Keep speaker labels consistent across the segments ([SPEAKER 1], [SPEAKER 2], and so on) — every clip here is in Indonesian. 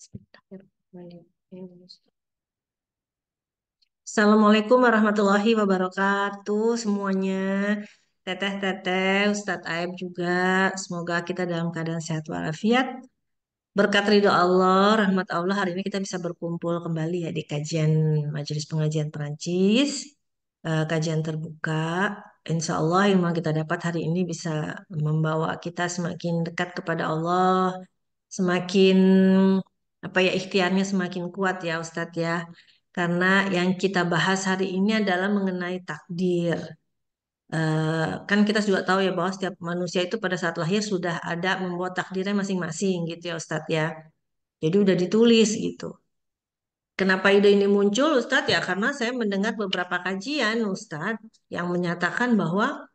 [SPEAKER 1] Bismillahirrahmanirrahim. Assalamualaikum warahmatullahi wabarakatuh semuanya. Teteh-teteh, Ustadz Aib juga. Semoga kita dalam keadaan sehat walafiat. Berkat ridho Allah, rahmat Allah, hari ini kita bisa berkumpul kembali ya di kajian Majelis Pengajian Perancis. Kajian terbuka. Insya Allah ilmu yang kita dapat hari ini bisa membawa kita semakin dekat kepada Allah, semakin apa ya ikhtiarnya semakin kuat ya Ustadz ya. Karena yang kita bahas hari ini adalah mengenai takdir. Kan kita juga tahu ya bahwa setiap manusia itu pada saat lahir sudah ada membuat takdirnya masing-masing gitu ya Ustadz ya. Jadi udah ditulis gitu. Kenapa ide ini muncul Ustadz ya? Karena saya mendengar beberapa kajian Ustadz yang menyatakan bahwa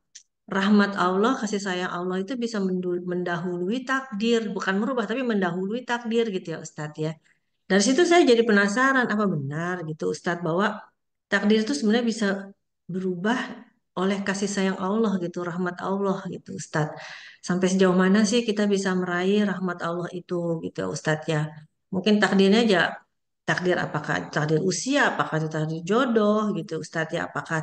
[SPEAKER 1] rahmat Allah, kasih sayang Allah itu bisa mendahului takdir, bukan merubah tapi mendahului takdir gitu ya Ustadz ya. Dari situ saya jadi penasaran apa benar gitu Ustadz bahwa takdir itu sebenarnya bisa berubah oleh kasih sayang Allah gitu, rahmat Allah gitu Ustadz. Sampai sejauh mana sih kita bisa meraih rahmat Allah itu gitu ya Ustadz ya. Mungkin takdirnya aja takdir apakah takdir usia, apakah itu takdir jodoh gitu Ustadz ya, apakah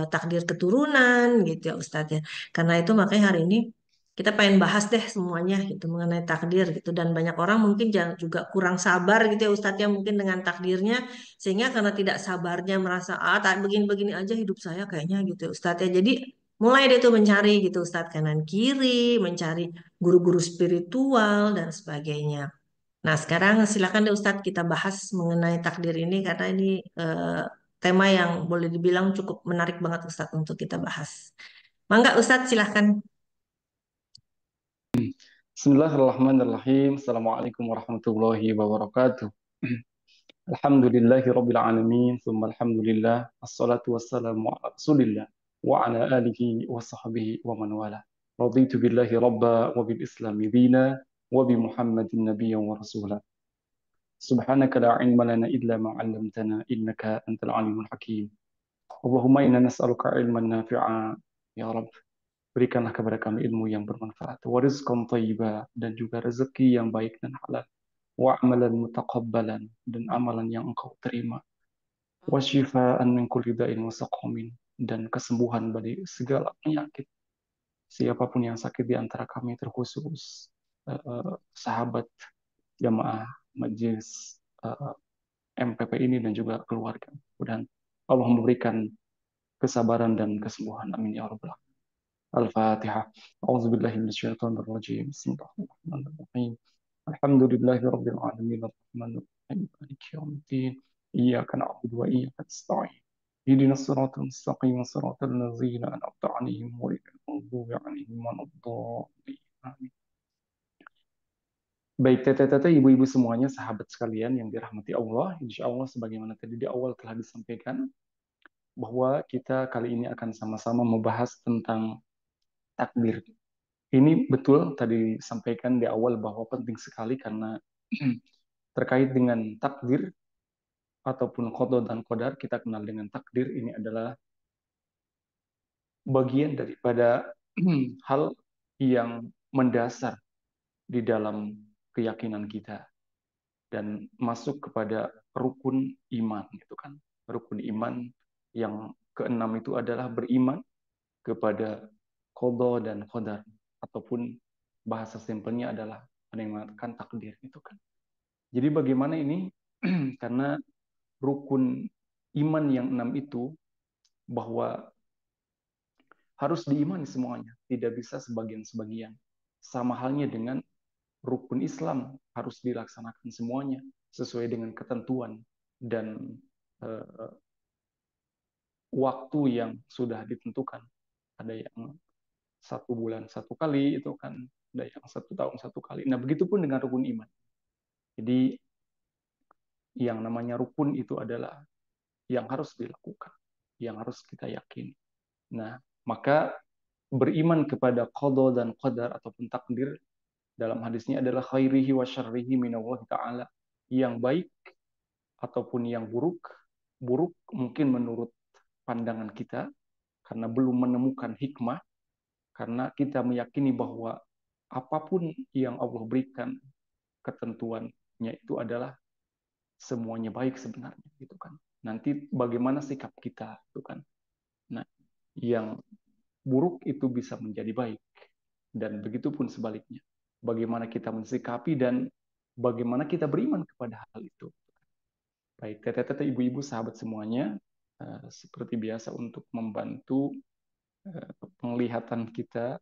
[SPEAKER 1] takdir keturunan gitu ya Ustadz ya. Karena itu makanya hari ini kita pengen bahas deh semuanya gitu mengenai takdir gitu dan banyak orang mungkin juga kurang sabar gitu ya Ustadz ya mungkin dengan takdirnya sehingga karena tidak sabarnya merasa tak begini-begini aja hidup saya kayaknya gitu ya Ustadz ya. Jadi mulai deh tuh mencari gitu Ustadz kanan kiri, mencari guru-guru spiritual dan sebagainya. Nah, sekarang silakan deh Ustadz kita bahas mengenai takdir ini karena ini tema yang boleh dibilang cukup menarik banget Ustadz untuk kita bahas. Mangga Ustadz silahkan.
[SPEAKER 2] Bismillahirrahmanirrahim. Assalamualaikum warahmatullahi wabarakatuh. Alhamdulillahi rabbil alamin. Thumma alhamdulillah. Assalatu wassalamu ala rasulillah. Wa ala alihi wa sahbihi wa man wala. Raditu billahi rabba wa bil islami dina. Wa bi muhammadin nabiyyan wa rasulah. Subhanaka la ilma lana illa ma 'allamtana innaka antal alimul hakim. Allahumma inna nas'aluka ilman nafi'a ya Rabb. Berikanlah kepada kami ilmu yang bermanfaat, wa rizqan thayyiba, dan juga rezeki yang baik dan halal, wa amalan mutaqabbalan, dan amalan yang engkau terima, wa shifaan min kulli da'in wa saqamin, dan kesembuhan dari segala penyakit. Siapapun yang sakit di antara kami terkhusus sahabat jamaah majelis MPP ini dan juga keluarga. Mudah-mudahan Allah memberikan kesabaran dan kesembuhan. Amin ya rabbal alamin. الفاتحة. أعوذ بالله من الشيطان الرجيم. بسم الله الرحمن الرحيم. الحمد لله رب العالمين الرحمن الرحيم مالك يوم الدين. إياك نعبد وإياك نستعين. اهدنا الصراط المستقيم صراط الذين أنعمت عليهم غير المغضوب عليهم ولا الضالين. آمين. Baik teteh-teteh, ibu-ibu semuanya, sahabat sekalian yang dirahmati Allah, insya Allah sebagaimana tadi di awal telah disampaikan, bahwa kita kali ini akan sama-sama membahas tentang takdir. Ini betul tadi disampaikan di awal bahwa penting sekali karena terkait dengan takdir ataupun qada dan qadar, kita kenal dengan takdir ini adalah bagian daripada hal yang mendasar di dalam keyakinan kita dan masuk kepada rukun iman gitu kan. Rukun iman yang keenam itu adalah beriman kepada qada dan qadar ataupun bahasa simpelnya adalah menerima takdir itu kan. Jadi bagaimana ini? Karena rukun iman yang enam itu bahwa harus diimani semuanya, tidak bisa sebagian-sebagian. Sama halnya dengan rukun Islam harus dilaksanakan semuanya sesuai dengan ketentuan dan uh, waktu yang sudah ditentukan. Ada yang 1 bulan 1 kali itu kan, ada yang 1 tahun 1 kali. Nah begitupun dengan rukun iman. Jadi yang namanya rukun itu adalah yang harus dilakukan, yang harus kita yakini. Nah, maka beriman kepada qada dan qadar ataupun takdir dalam hadisnya adalah khairihi wa syarrihi minallah ta'ala. Yang baik ataupun yang buruk, buruk mungkin menurut pandangan kita karena belum menemukan hikmah, karena kita meyakini bahwa apapun yang Allah berikan ketentuan itu adalah semuanya baik sebenarnya gitu kan. Nanti bagaimana sikap kita gitu kan. Nah, yang buruk itu bisa menjadi baik dan begitu pun sebaliknya. Bagaimana kita mensikapi dan bagaimana kita beriman kepada hal itu. Baik, teteh-teteh, ibu-ibu, sahabat semuanya, seperti biasa untuk membantu penglihatan kita,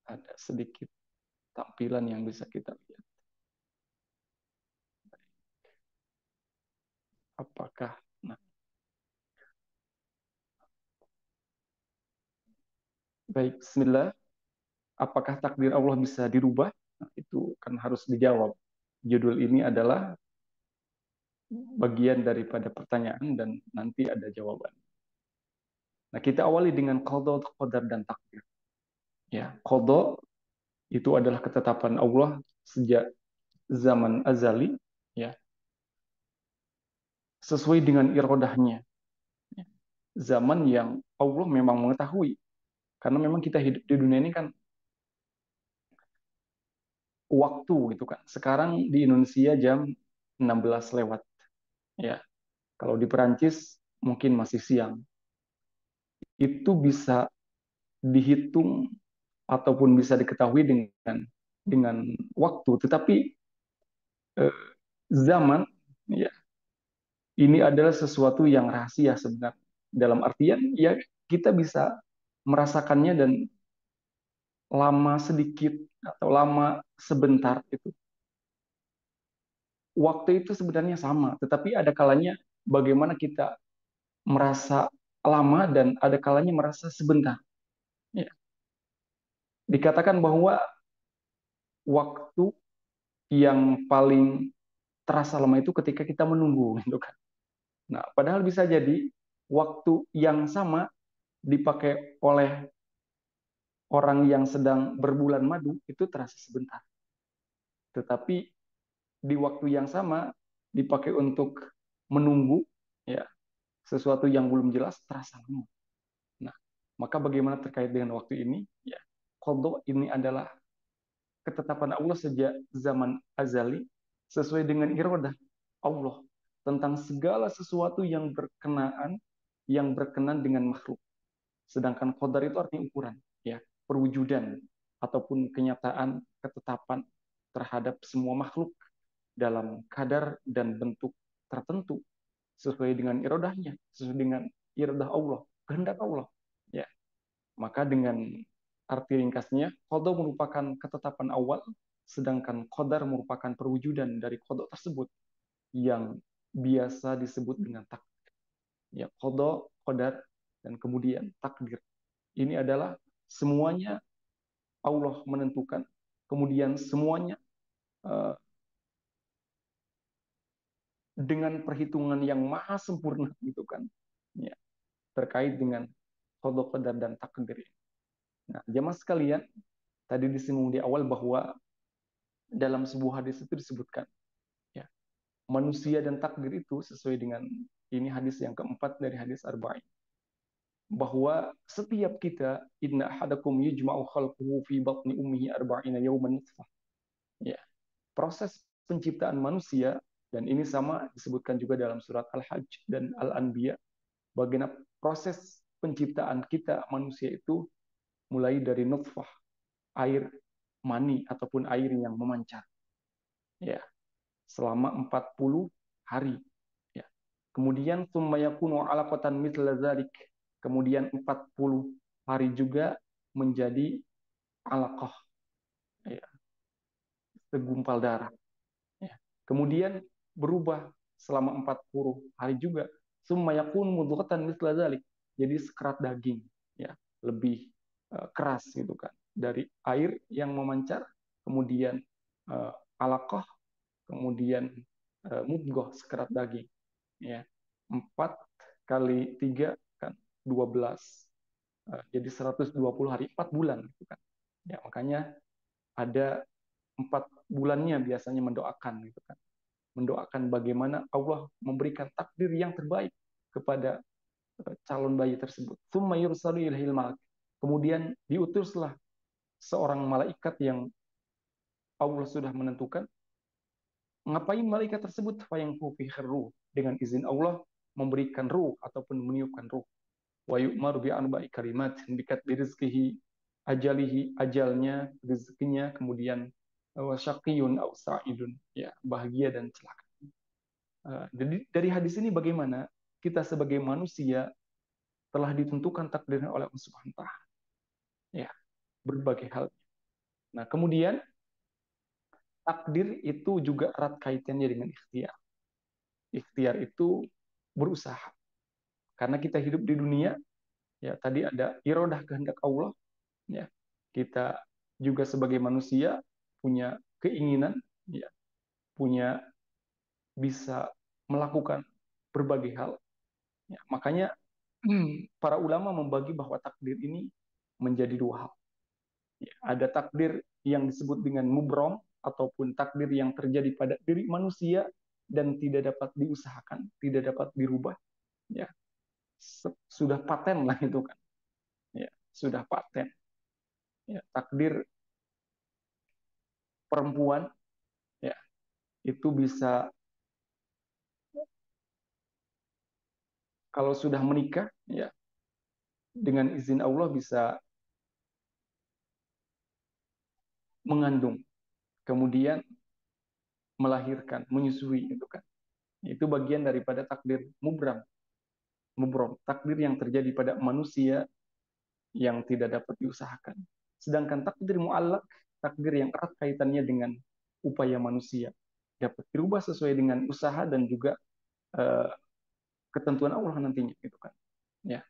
[SPEAKER 2] ada sedikit tampilan yang bisa kita lihat. Apakah, nah, baik, Bismillah. Apakah takdir Allah bisa dirubah? Nah, itu kan harus dijawab. Judul ini adalah bagian daripada pertanyaan dan nanti ada jawaban. Nah, kita awali dengan qada, qadar dan takdir. Ya, qada itu adalah ketetapan Allah sejak zaman azali, ya, sesuai dengan irodahnya. Zaman yang Allah memang mengetahui, karena memang kita hidup di dunia ini kan waktu gitu kan. Sekarang di Indonesia jam 16 lewat, ya. Kalau di Perancis mungkin masih siang. Itu bisa dihitung ataupun bisa diketahui dengan waktu, tetapi eh, zaman, ya, ini adalah sesuatu yang rahasia sebenarnya. Dalam artian ya kita bisa merasakannya dan lama sedikit atau lama sebentar itu. Waktu itu sebenarnya sama, tetapi ada kalanya bagaimana kita merasa lama dan ada kalanya merasa sebentar. Ya. Dikatakan bahwa waktu yang paling terasa lama itu ketika kita menunggu, gitu kan. Nah, padahal bisa jadi waktu yang sama dipakai oleh orang yang sedang berbulan madu itu terasa sebentar. Tetapi di waktu yang sama dipakai untuk menunggu, ya, sesuatu yang belum jelas terasa lama. Nah, maka bagaimana terkait dengan waktu ini? Ya, qada ini adalah ketetapan Allah sejak zaman azali sesuai dengan iradah Allah tentang segala sesuatu yang berkenan dengan makhluk. Sedangkan qadar itu artinya ukuran, ya, perwujudan ataupun kenyataan ketetapan terhadap semua makhluk dalam kadar dan bentuk tertentu sesuai dengan iradahnya, sesuai dengan iradah Allah, kehendak Allah. Ya, maka dengan arti ringkasnya, qada merupakan ketetapan awal, sedangkan qadar merupakan perwujudan dari qada tersebut yang biasa disebut dengan takdir. Ya, qada, qadar, dan kemudian takdir. Ini adalah semuanya Allah menentukan, kemudian semuanya uh, dengan perhitungan yang maha sempurna gitu kan. Ya, terkait dengan qada, qadar, dan takdir. Nah, jemaah sekalian, tadi disinggung di awal bahwa dalam sebuah hadis itu disebutkan, ya, manusia dan takdir itu sesuai dengan ini hadis yang keempat dari hadis Arba'in, bahwa setiap kita inna ahadakum yujma'u khalquhu fi batni ummihi arba'ina yawman nutfah. Ya, proses penciptaan manusia dan ini sama disebutkan juga dalam surat Al-Hajj dan Al-Anbiya, bagaimana proses penciptaan kita manusia itu mulai dari nutfah, air mani ataupun air yang memancar. Ya, selama 40 hari. Ya. Kemudian tsumma yakunu 'alaqatan mithla dzalik. Kemudian 40 hari juga menjadi alaqah, ya, segumpal darah. Ya. Kemudian berubah selama 40 hari juga. Tsumma yakunu mudghatan mithla dzalik. Jadi sekerat daging, ya, lebih keras gitu kan. Dari air yang memancar, kemudian alaqah, kemudian mudghah sekerat daging, ya, 4 kali 3 kan 12, jadi 120 hari, 4 bulan gitu kan, ya, makanya ada 4 bulannya biasanya mendoakan gitu kan, mendoakan bagaimana Allah memberikan takdir yang terbaik kepada calon bayi tersebut. Tsumma yursalu ilaihil malak, kemudian diutuslah seorang malaikat yang Allah sudah menentukan, ngapain malaikat tersebut yang fihi ruh, dengan izin Allah memberikan ruh ataupun meniupkan ruh. Wa yu'maru bi arba'i kalimat bikat rizqihi, ajalihi, ajalnya, rezekinya, kemudian wa syaqiyun aw sa'idun, ya, bahagia dan celaka. Jadi dari hadis ini bagaimana kita sebagai manusia telah ditentukan takdirnya oleh Allah Subhanahu wa taala, ya, berbagai hal. Nah, kemudian takdir itu juga erat kaitannya dengan ikhtiar. Ikhtiar itu berusaha. Karena kita hidup di dunia, ya, tadi ada iradah kehendak Allah, ya. Kita juga sebagai manusia punya keinginan, ya, punya bisa melakukan berbagai hal, ya. Makanya para ulama membagi bahwa takdir ini menjadi dua hal. Ya, ada takdir yang disebut dengan mubrom ataupun takdir yang terjadi pada diri manusia dan tidak dapat diusahakan, tidak dapat dirubah, ya. Sudah paten lah itu kan. Ya, sudah paten. Ya, takdir perempuan, ya, itu bisa kalau sudah menikah, ya, dengan izin Allah bisa mengandung, kemudian melahirkan, menyusui itu kan. Itu bagian daripada takdir mubram, mubrom, takdir yang terjadi pada manusia yang tidak dapat diusahakan. Sedangkan takdir muallak, takdir yang erat kaitannya dengan upaya manusia, dapat dirubah sesuai dengan usaha dan juga uh, ketentuan Allah nantinya gitu kan. Ya,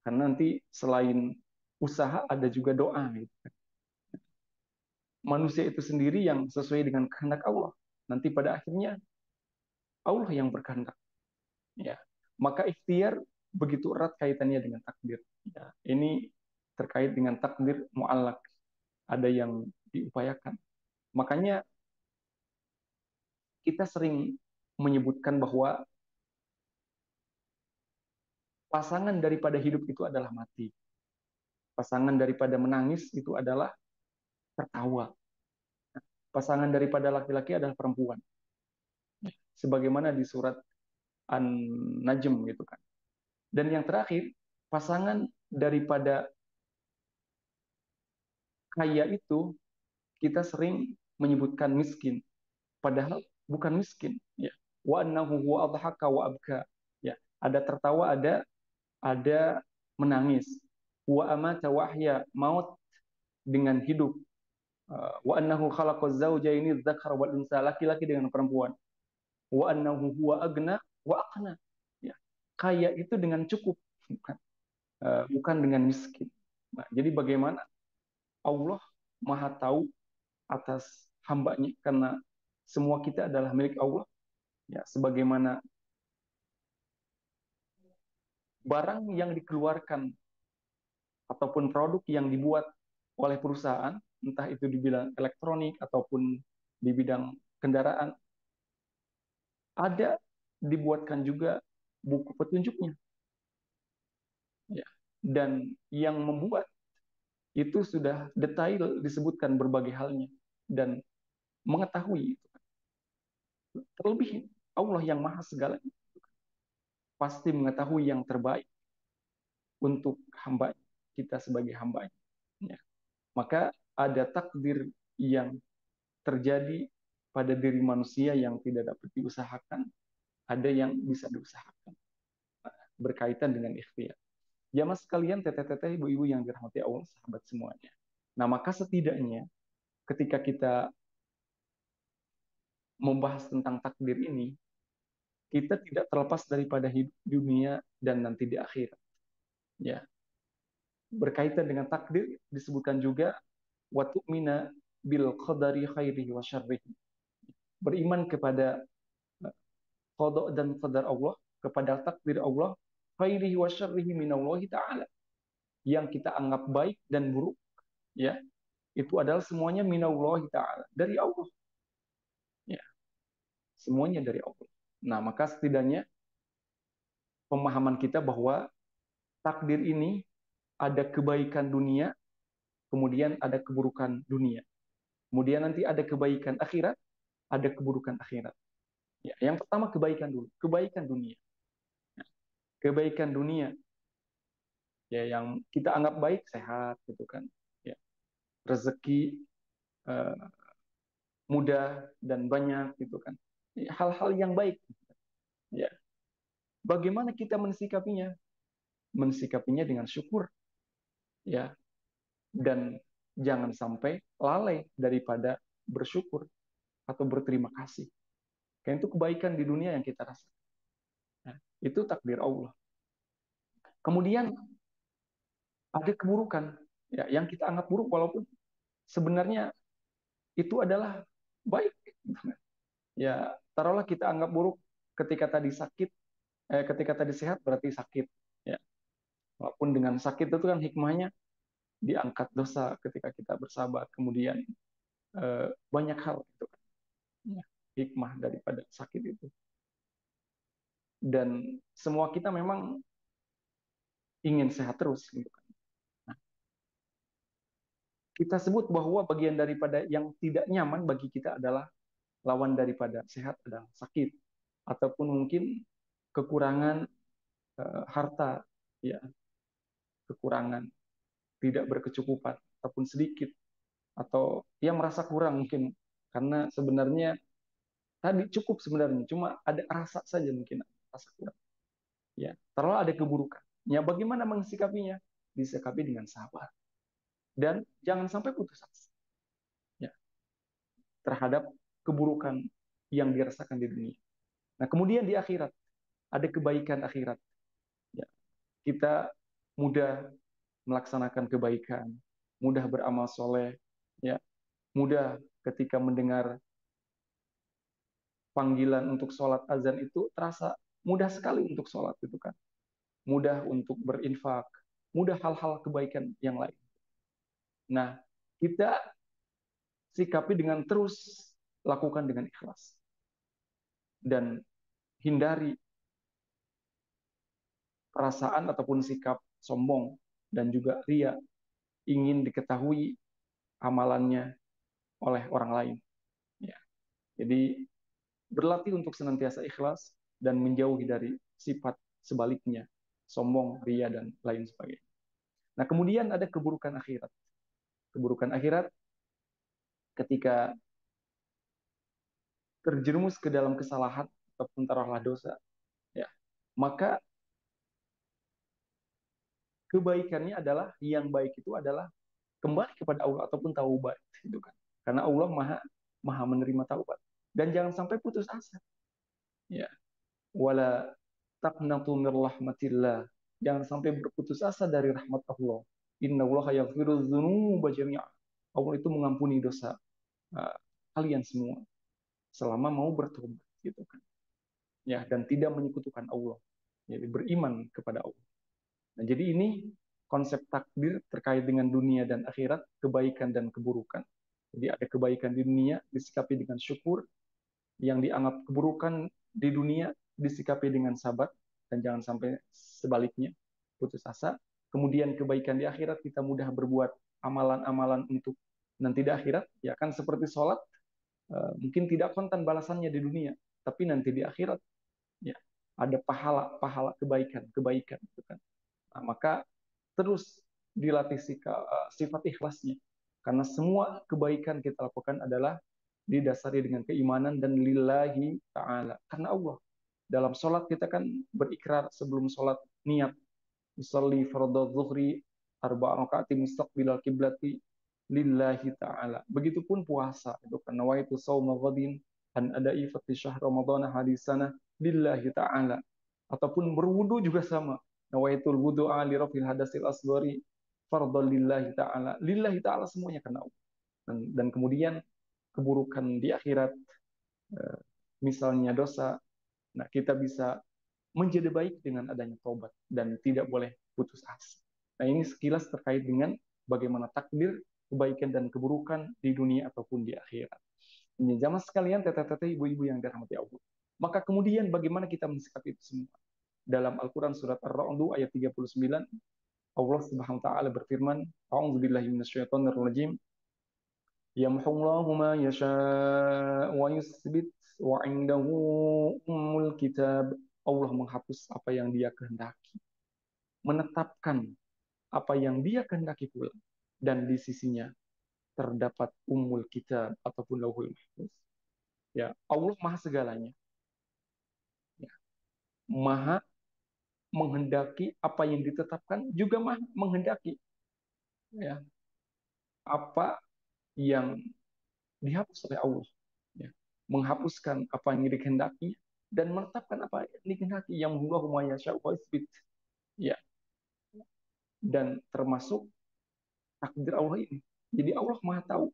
[SPEAKER 2] karena nanti selain usaha ada juga doa gitu kan. Manusia itu sendiri yang sesuai dengan kehendak Allah. Nanti pada akhirnya Allah yang berkehendak. Ya, maka ikhtiar begitu erat kaitannya dengan takdir. Ya, ini terkait dengan takdir muallak, ada yang diupayakan. Makanya kita sering menyebutkan bahwa pasangan daripada hidup itu adalah mati. Pasangan daripada menangis itu adalah tertawa. Pasangan daripada laki-laki adalah perempuan. Sebagaimana di surat An-Najm gitu kan. Dan yang terakhir, pasangan daripada kaya itu kita sering menyebutkan miskin, padahal bukan miskin, ya. Wa annahu huwa adhaka wa abka. Ya, ada tertawa, ada menangis. Wa amata wa ahya, maut dengan hidup. Wa annahu khalaqaz zawjaini dzakara wal unsa, laki-laki dengan perempuan. Wa annahu huwa agna wa aqna. Ya. Kaya itu dengan cukup, bukan dengan miskin. Nah, jadi bagaimana Allah Maha tahu atas hambanya, karena semua kita adalah milik Allah, ya. Sebagaimana barang yang dikeluarkan ataupun produk yang dibuat oleh perusahaan, entah itu di bidang elektronik ataupun di bidang kendaraan, ada dibuatkan juga buku petunjuknya, ya. Dan yang membuat itu sudah detail disebutkan berbagai halnya dan mengetahui itu. Terlebih Allah yang maha segala pasti mengetahui yang terbaik untuk hamba kita sebagai hamba. Ya. Maka ada takdir yang terjadi pada diri manusia yang tidak dapat diusahakan, ada yang bisa diusahakan, berkaitan dengan ikhtiar. Ya mas sekalian, teteh-teteh, ibu-ibu yang dirahmati Allah, sahabat semuanya. Nah, maka setidaknya ketika kita membahas tentang takdir ini, kita tidak terlepas daripada hidup dunia dan nanti di akhirat. Ya, berkaitan dengan takdir disebutkan juga wa tu'mina bil qadari khairihi wa syarrihi. Beriman kepada qada dan qadar Allah, kepada takdir Allah, khairihi wa syarrihi minallahi ta'ala. Yang kita anggap baik dan buruk, ya, itu adalah semuanya minallahi ta'ala, dari Allah. Ya, semuanya dari Allah. Nah, maka setidaknya pemahaman kita bahwa takdir ini ada kebaikan dunia, kemudian ada keburukan dunia. Kemudian nanti ada kebaikan akhirat, ada keburukan akhirat. Ya, yang pertama kebaikan dulu, kebaikan dunia. Kebaikan dunia ya yang kita anggap baik, sehat gitu kan. Ya, rezeki eh, mudah dan banyak gitu kan. Ya, hal-hal yang baik. Ya, bagaimana kita mensikapinya? Mensikapinya dengan syukur ya, dan jangan sampai lalai daripada bersyukur atau berterima kasih. Karena itu kebaikan di dunia yang kita rasakan. Nah, itu takdir Allah. Kemudian ada keburukan ya yang kita anggap buruk walaupun sebenarnya itu adalah baik. Ya, taruhlah kita anggap buruk ketika tadi sakit, ketika tadi sehat berarti sakit. Ya, walaupun dengan sakit itu kan hikmahnya diangkat dosa ketika kita bersabar. Kemudian banyak hal itu kan. Ya, hikmah daripada sakit itu. Dan semua kita memang ingin sehat terus gitu kan. Nah, kita sebut bahwa bagian daripada yang tidak nyaman bagi kita adalah lawan daripada sehat adalah sakit ataupun mungkin kekurangan harta ya, kekurangan tidak berkecukupan ataupun sedikit atau dia merasa kurang mungkin karena sebenarnya tadi cukup sebenarnya cuma ada rasa saja mungkin rasa kurang ya terlalu ada keburukan ya bagaimana mensikapinya disikapi dengan sabar dan jangan sampai putus asa ya terhadap keburukan yang dirasakan di dunia. Nah kemudian di akhirat ada kebaikan akhirat ya kita mudah melaksanakan kebaikan mudah beramal soleh ya mudah ketika mendengar panggilan untuk sholat azan itu terasa mudah sekali untuk sholat itu kan. Mudah untuk berinfak, mudah hal-hal kebaikan yang lain. Nah, kita sikapi dengan terus lakukan dengan ikhlas. Dan hindari perasaan ataupun sikap sombong dan juga ria ingin diketahui amalannya oleh orang lain. Ya. Jadi berlatih untuk senantiasa ikhlas dan menjauhi dari sifat sebaliknya, sombong, ria, dan lain sebagainya. Nah, kemudian ada keburukan akhirat. Keburukan akhirat ketika terjerumus ke dalam kesalahan ataupun taruhlah dosa, ya, maka kebaikannya adalah yang baik itu adalah kembali kepada Allah ataupun taubat, gitu kan. Karena Allah maha maha menerima taubat. Dan jangan sampai putus asa, ya. Wala taqnatu mir rahmatillah. Jangan sampai berputus asa dari rahmat Allah. Inna Allah yaghfiru dzunuba jami'a. Allah itu mengampuni dosa uh, kalian semua selama mau bertobat gitu kan ya dan tidak menyekutukan Allah jadi beriman kepada Allah. Nah jadi ini konsep takdir terkait dengan dunia dan akhirat kebaikan dan keburukan. Jadi ada kebaikan di dunia disikapi dengan syukur, yang dianggap keburukan di dunia disikapi dengan sabar dan jangan sampai sebaliknya putus asa. Kemudian kebaikan di akhirat kita mudah berbuat amalan-amalan untuk nanti di akhirat ya kan seperti sholat mungkin tidak kontan balasannya di dunia tapi nanti di akhirat ya ada pahala-pahala kebaikan gitu kan. Nah, maka terus dilatih sifat ikhlasnya karena semua kebaikan kita lakukan adalah didasari dengan keimanan dan lillahi ta'ala karena Allah. Dalam sholat kita kan berikrar sebelum sholat niat usolli fardhu zuhri arba'a rakaati mustaqbilal kiblati lillahi ta'ala. Begitupun puasa itu kan nawaitu shauma ghadin an ada'i fati syahr ramadhana hadisana lillahi ta'ala. Ataupun berwudu juga sama. Nawaitul wudu'a li rafil hadasil asghari fardhu lillahi ta'ala. Lillahi ta'ala semuanya karena Allah. Dan kemudian keburukan di akhirat eh, misalnya dosa, nah kita bisa menjadi baik dengan adanya taubat dan tidak boleh putus asa. Nah, ini sekilas terkait dengan bagaimana takdir kebaikan dan keburukan di dunia ataupun di akhirat. Ini jamaah sekalian, teteh-teteh, ibu-ibu yang dirahmati Allah. Maka kemudian bagaimana kita mensikapi itu semua? Dalam Al-Quran surat Ar-Ra'd ayat 39, Allah Subhanahu wa taala berfirman, "A'udzubillahi minasyaitonir rajim. Yamhullahu ma yasha wa yusbit wa indahu ummul kitab. Allah menghapus apa yang Dia kehendaki, menetapkan apa yang Dia kehendaki pula, dan di sisinya terdapat ummul kitab ataupun lauhul mahfuz. Ya, Allah Maha segalanya. Ya, Maha menghendaki apa yang ditetapkan, juga Maha menghendaki ya apa yang dihapus oleh Allah. Ya, menghapuskan apa yang dikehendaki dan menetapkan apa yang dikehendaki, yang Allah ma yasha wa yusbit. Ya, dan termasuk takdir Allah ini. Jadi Allah Maha tahu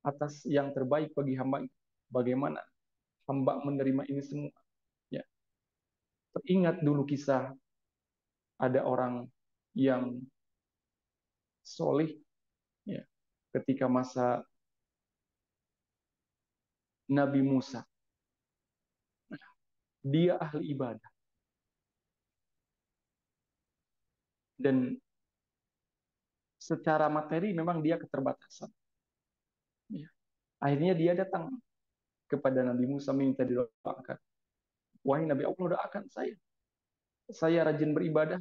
[SPEAKER 2] atas yang terbaik bagi hamba. Bagaimana hamba menerima ini semua. Ya, teringat dulu kisah ada orang yang solih ya, ketika masa Nabi Musa. Dia ahli ibadah dan secara materi memang dia keterbatasan. Ya. Akhirnya dia datang kepada Nabi Musa minta didoakan. Wahai Nabi Allah, doakan saya. Saya rajin beribadah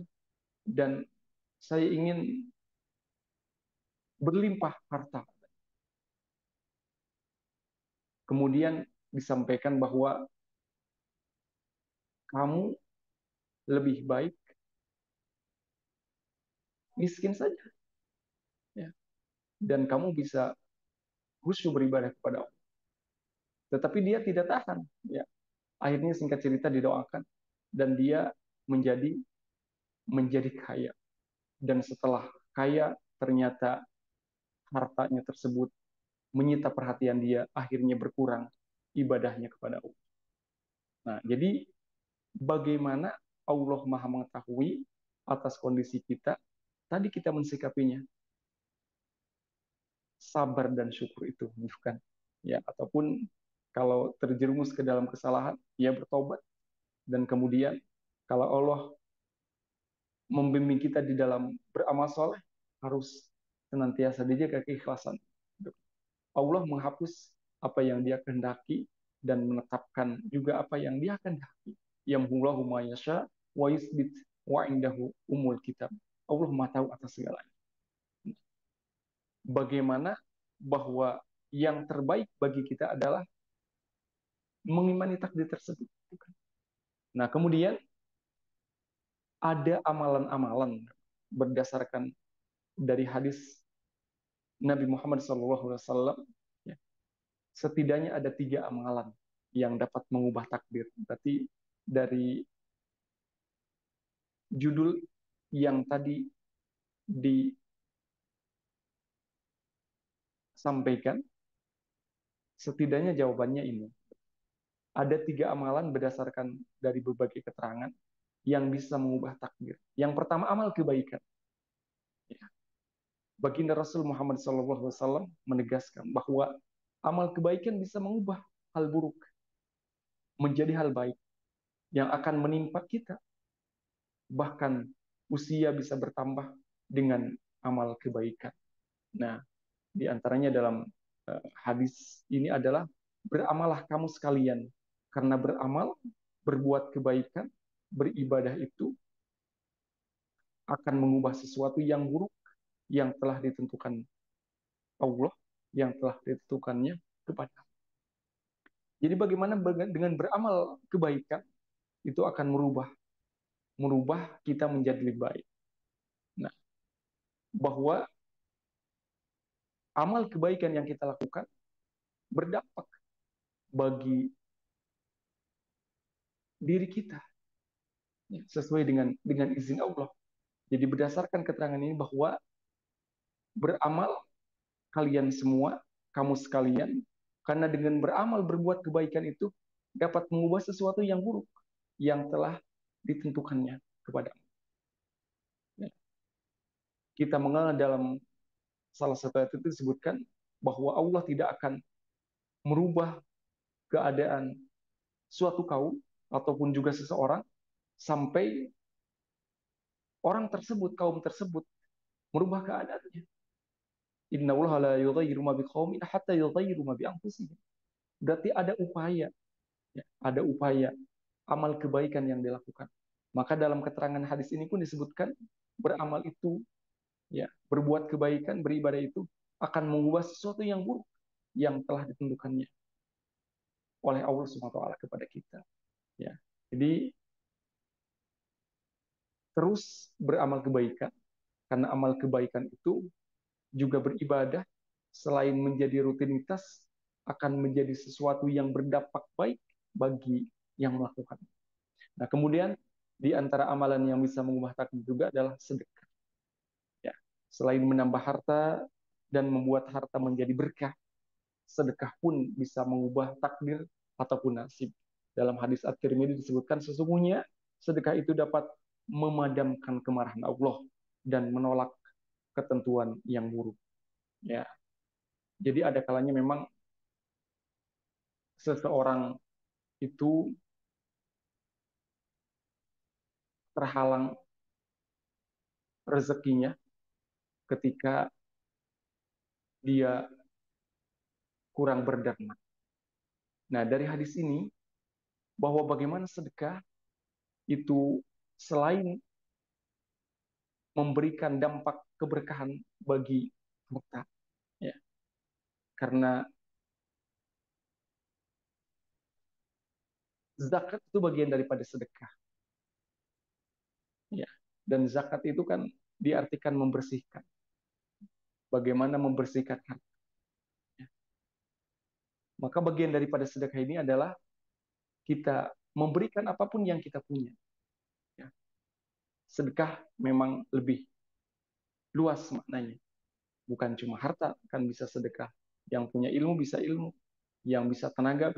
[SPEAKER 2] dan saya ingin berlimpah harta. Kemudian disampaikan bahwa kamu lebih baik miskin saja, ya. Dan kamu bisa khusyuk beribadah kepada Allah. Tetapi dia tidak tahan. Ya. Akhirnya singkat cerita didoakan dan dia menjadi menjadi kaya. Dan setelah kaya ternyata hartanya tersebut menyita perhatian dia, akhirnya berkurang ibadahnya kepada Allah. Nah, jadi bagaimana Allah Maha mengetahui atas kondisi kita, tadi kita mensikapinya sabar dan syukur itu, bukan? Ya, ataupun kalau terjerumus ke dalam kesalahan, ya bertobat dan kemudian kalau Allah membimbing kita di dalam beramal soleh, harus senantiasa dijaga keikhlasan. Allah menghapus apa yang Dia kehendaki dan menetapkan juga apa yang Dia kehendaki. Yamhullahu ma yasha wa yusbit wa indahu umul kitab. Allah Maha tahu atas segalanya. Bagaimana bahwa yang terbaik bagi kita adalah mengimani takdir tersebut. Nah, kemudian ada amalan-amalan berdasarkan dari hadis Nabi Muhammad SAW. Ya, setidaknya ada 3 amalan yang dapat mengubah takdir. Berarti dari judul yang tadi disampaikan, setidaknya jawabannya ini. Ada 3 amalan berdasarkan dari berbagai keterangan yang bisa mengubah takdir. Yang pertama, amal kebaikan. Ya. Baginda Rasul Muhammad SAW menegaskan bahwa amal kebaikan bisa mengubah hal buruk menjadi hal baik yang akan menimpa kita. Bahkan usia bisa bertambah dengan amal kebaikan. Nah, di antaranya dalam hadis ini adalah beramalah kamu sekalian, karena beramal, berbuat kebaikan, beribadah itu akan mengubah sesuatu yang buruk yang telah ditentukan Allah, yang telah ditentukannya kepada. Jadi bagaimana dengan beramal kebaikan itu akan merubah merubah kita menjadi lebih baik. Nah, bahwa amal kebaikan yang kita lakukan berdampak bagi diri kita, ya, sesuai dengan izin Allah. Jadi berdasarkan keterangan ini bahwa beramal kalian semua, kamu sekalian, karena dengan beramal berbuat kebaikan itu dapat mengubah sesuatu yang buruk yang telah ditentukannya kepada. Ya. Kita mengenal dalam salah satu ayat itu disebutkan bahwa Allah tidak akan merubah keadaan suatu kaum ataupun juga seseorang sampai orang tersebut, kaum tersebut merubah keadaannya. Innallaha la yughayyiru ma biqaumin hatta yughayyiru ma bi anfusihim. Berarti ada upaya, ya, ada upaya amal kebaikan yang dilakukan. Maka dalam keterangan hadis ini pun disebutkan beramal itu, ya, berbuat kebaikan, beribadah itu akan mengubah sesuatu yang buruk yang telah ditentukannya oleh Allah Subhanahu wa taala kepada kita, ya. Jadi terus beramal kebaikan, karena amal kebaikan itu juga beribadah, selain menjadi rutinitas akan menjadi sesuatu yang berdampak baik bagi yang melakukan. Nah, kemudian di antara amalan yang bisa mengubah takdir juga adalah sedekah. Ya. Selain menambah harta dan membuat harta menjadi berkah, sedekah pun bisa mengubah takdir ataupun nasib. Dalam hadis At-Tirmidzi disebutkan sesungguhnya sedekah itu dapat memadamkan kemarahan Allah dan menolak ketentuan yang buruk. Ya. Jadi ada kalanya memang seseorang itu terhalang rezekinya ketika dia kurang berderma. Nah, dari hadis ini bahwa bagaimana sedekah itu selain memberikan dampak keberkahan bagi harta, ya, karena zakat itu bagian daripada sedekah, ya, dan zakat itu kan diartikan membersihkan. Bagaimana membersihkan harta? Ya. Maka bagian daripada sedekah ini adalah kita memberikan apapun yang kita punya. Ya. Sedekah memang lebih luas maknanya, bukan cuma harta kan bisa sedekah. Yang punya ilmu bisa ilmu, yang bisa tenaga,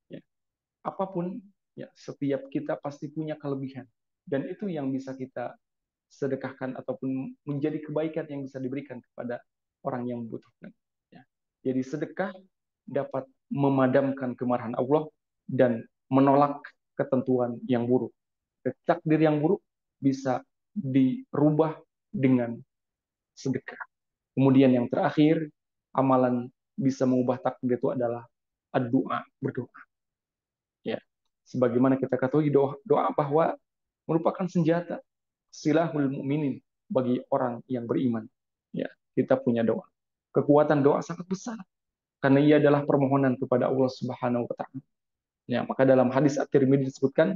[SPEAKER 2] ya. Apapun, ya, setiap kita pasti punya kelebihan, dan itu yang bisa kita sedekahkan ataupun menjadi kebaikan yang bisa diberikan kepada orang yang membutuhkan, ya. Jadi sedekah dapat memadamkan kemarahan Allah dan menolak ketentuan yang buruk. Takdir yang buruk bisa dirubah dengan sedekah. Kemudian yang terakhir, amalan bisa mengubah takdir itu adalah doa, berdoa. Ya, sebagaimana kita ketahui doa, doa bahwa merupakan senjata silahul mukminin bagi orang yang beriman. Ya, kita punya doa. Kekuatan doa sangat besar karena ia adalah permohonan kepada Allah Subhanahu wa taala. Ya, maka dalam hadis At-Tirmidzi disebutkan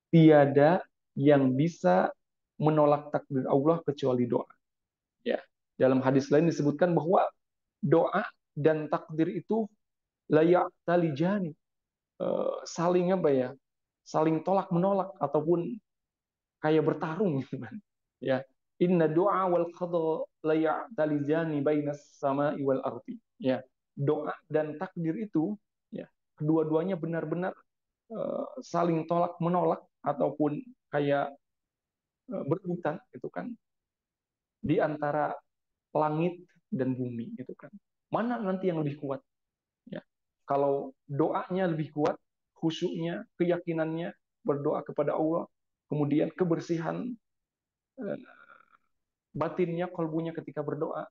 [SPEAKER 2] tiada yang bisa menolak takdir Allah kecuali doa. Ya. Dalam hadis lain disebutkan bahwa doa dan takdir itu layak talijani, saling apa ya, saling tolak menolak ataupun kayak bertarung gitu kan, ya. Inna doa wal qada layak talijani bainas sama wal ardi, ya. Doa dan takdir itu, ya, kedua-duanya benar-benar saling tolak menolak ataupun kayak berebutan gitu kan di antara langit dan bumi gitu kan. Mana nanti yang lebih kuat? Ya. Kalau doanya lebih kuat, khusyuknya, keyakinannya, berdoa kepada Allah, kemudian kebersihan eh, batinnya, kalbunya ketika berdoa,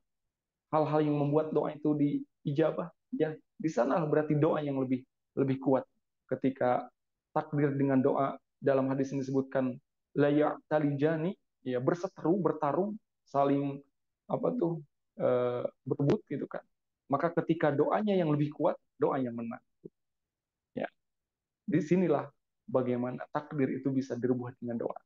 [SPEAKER 2] hal-hal yang membuat doa itu diijabah, ya di sana berarti doa yang lebih lebih kuat. Ketika takdir dengan doa, dalam hadis ini disebutkan layak talijani, ya, berseteru, bertarung, saling apa tuh, berebut gitu kan. Maka ketika doanya yang lebih kuat, doa yang menang. Ya, disinilah bagaimana takdir itu bisa dirubah dengan doa.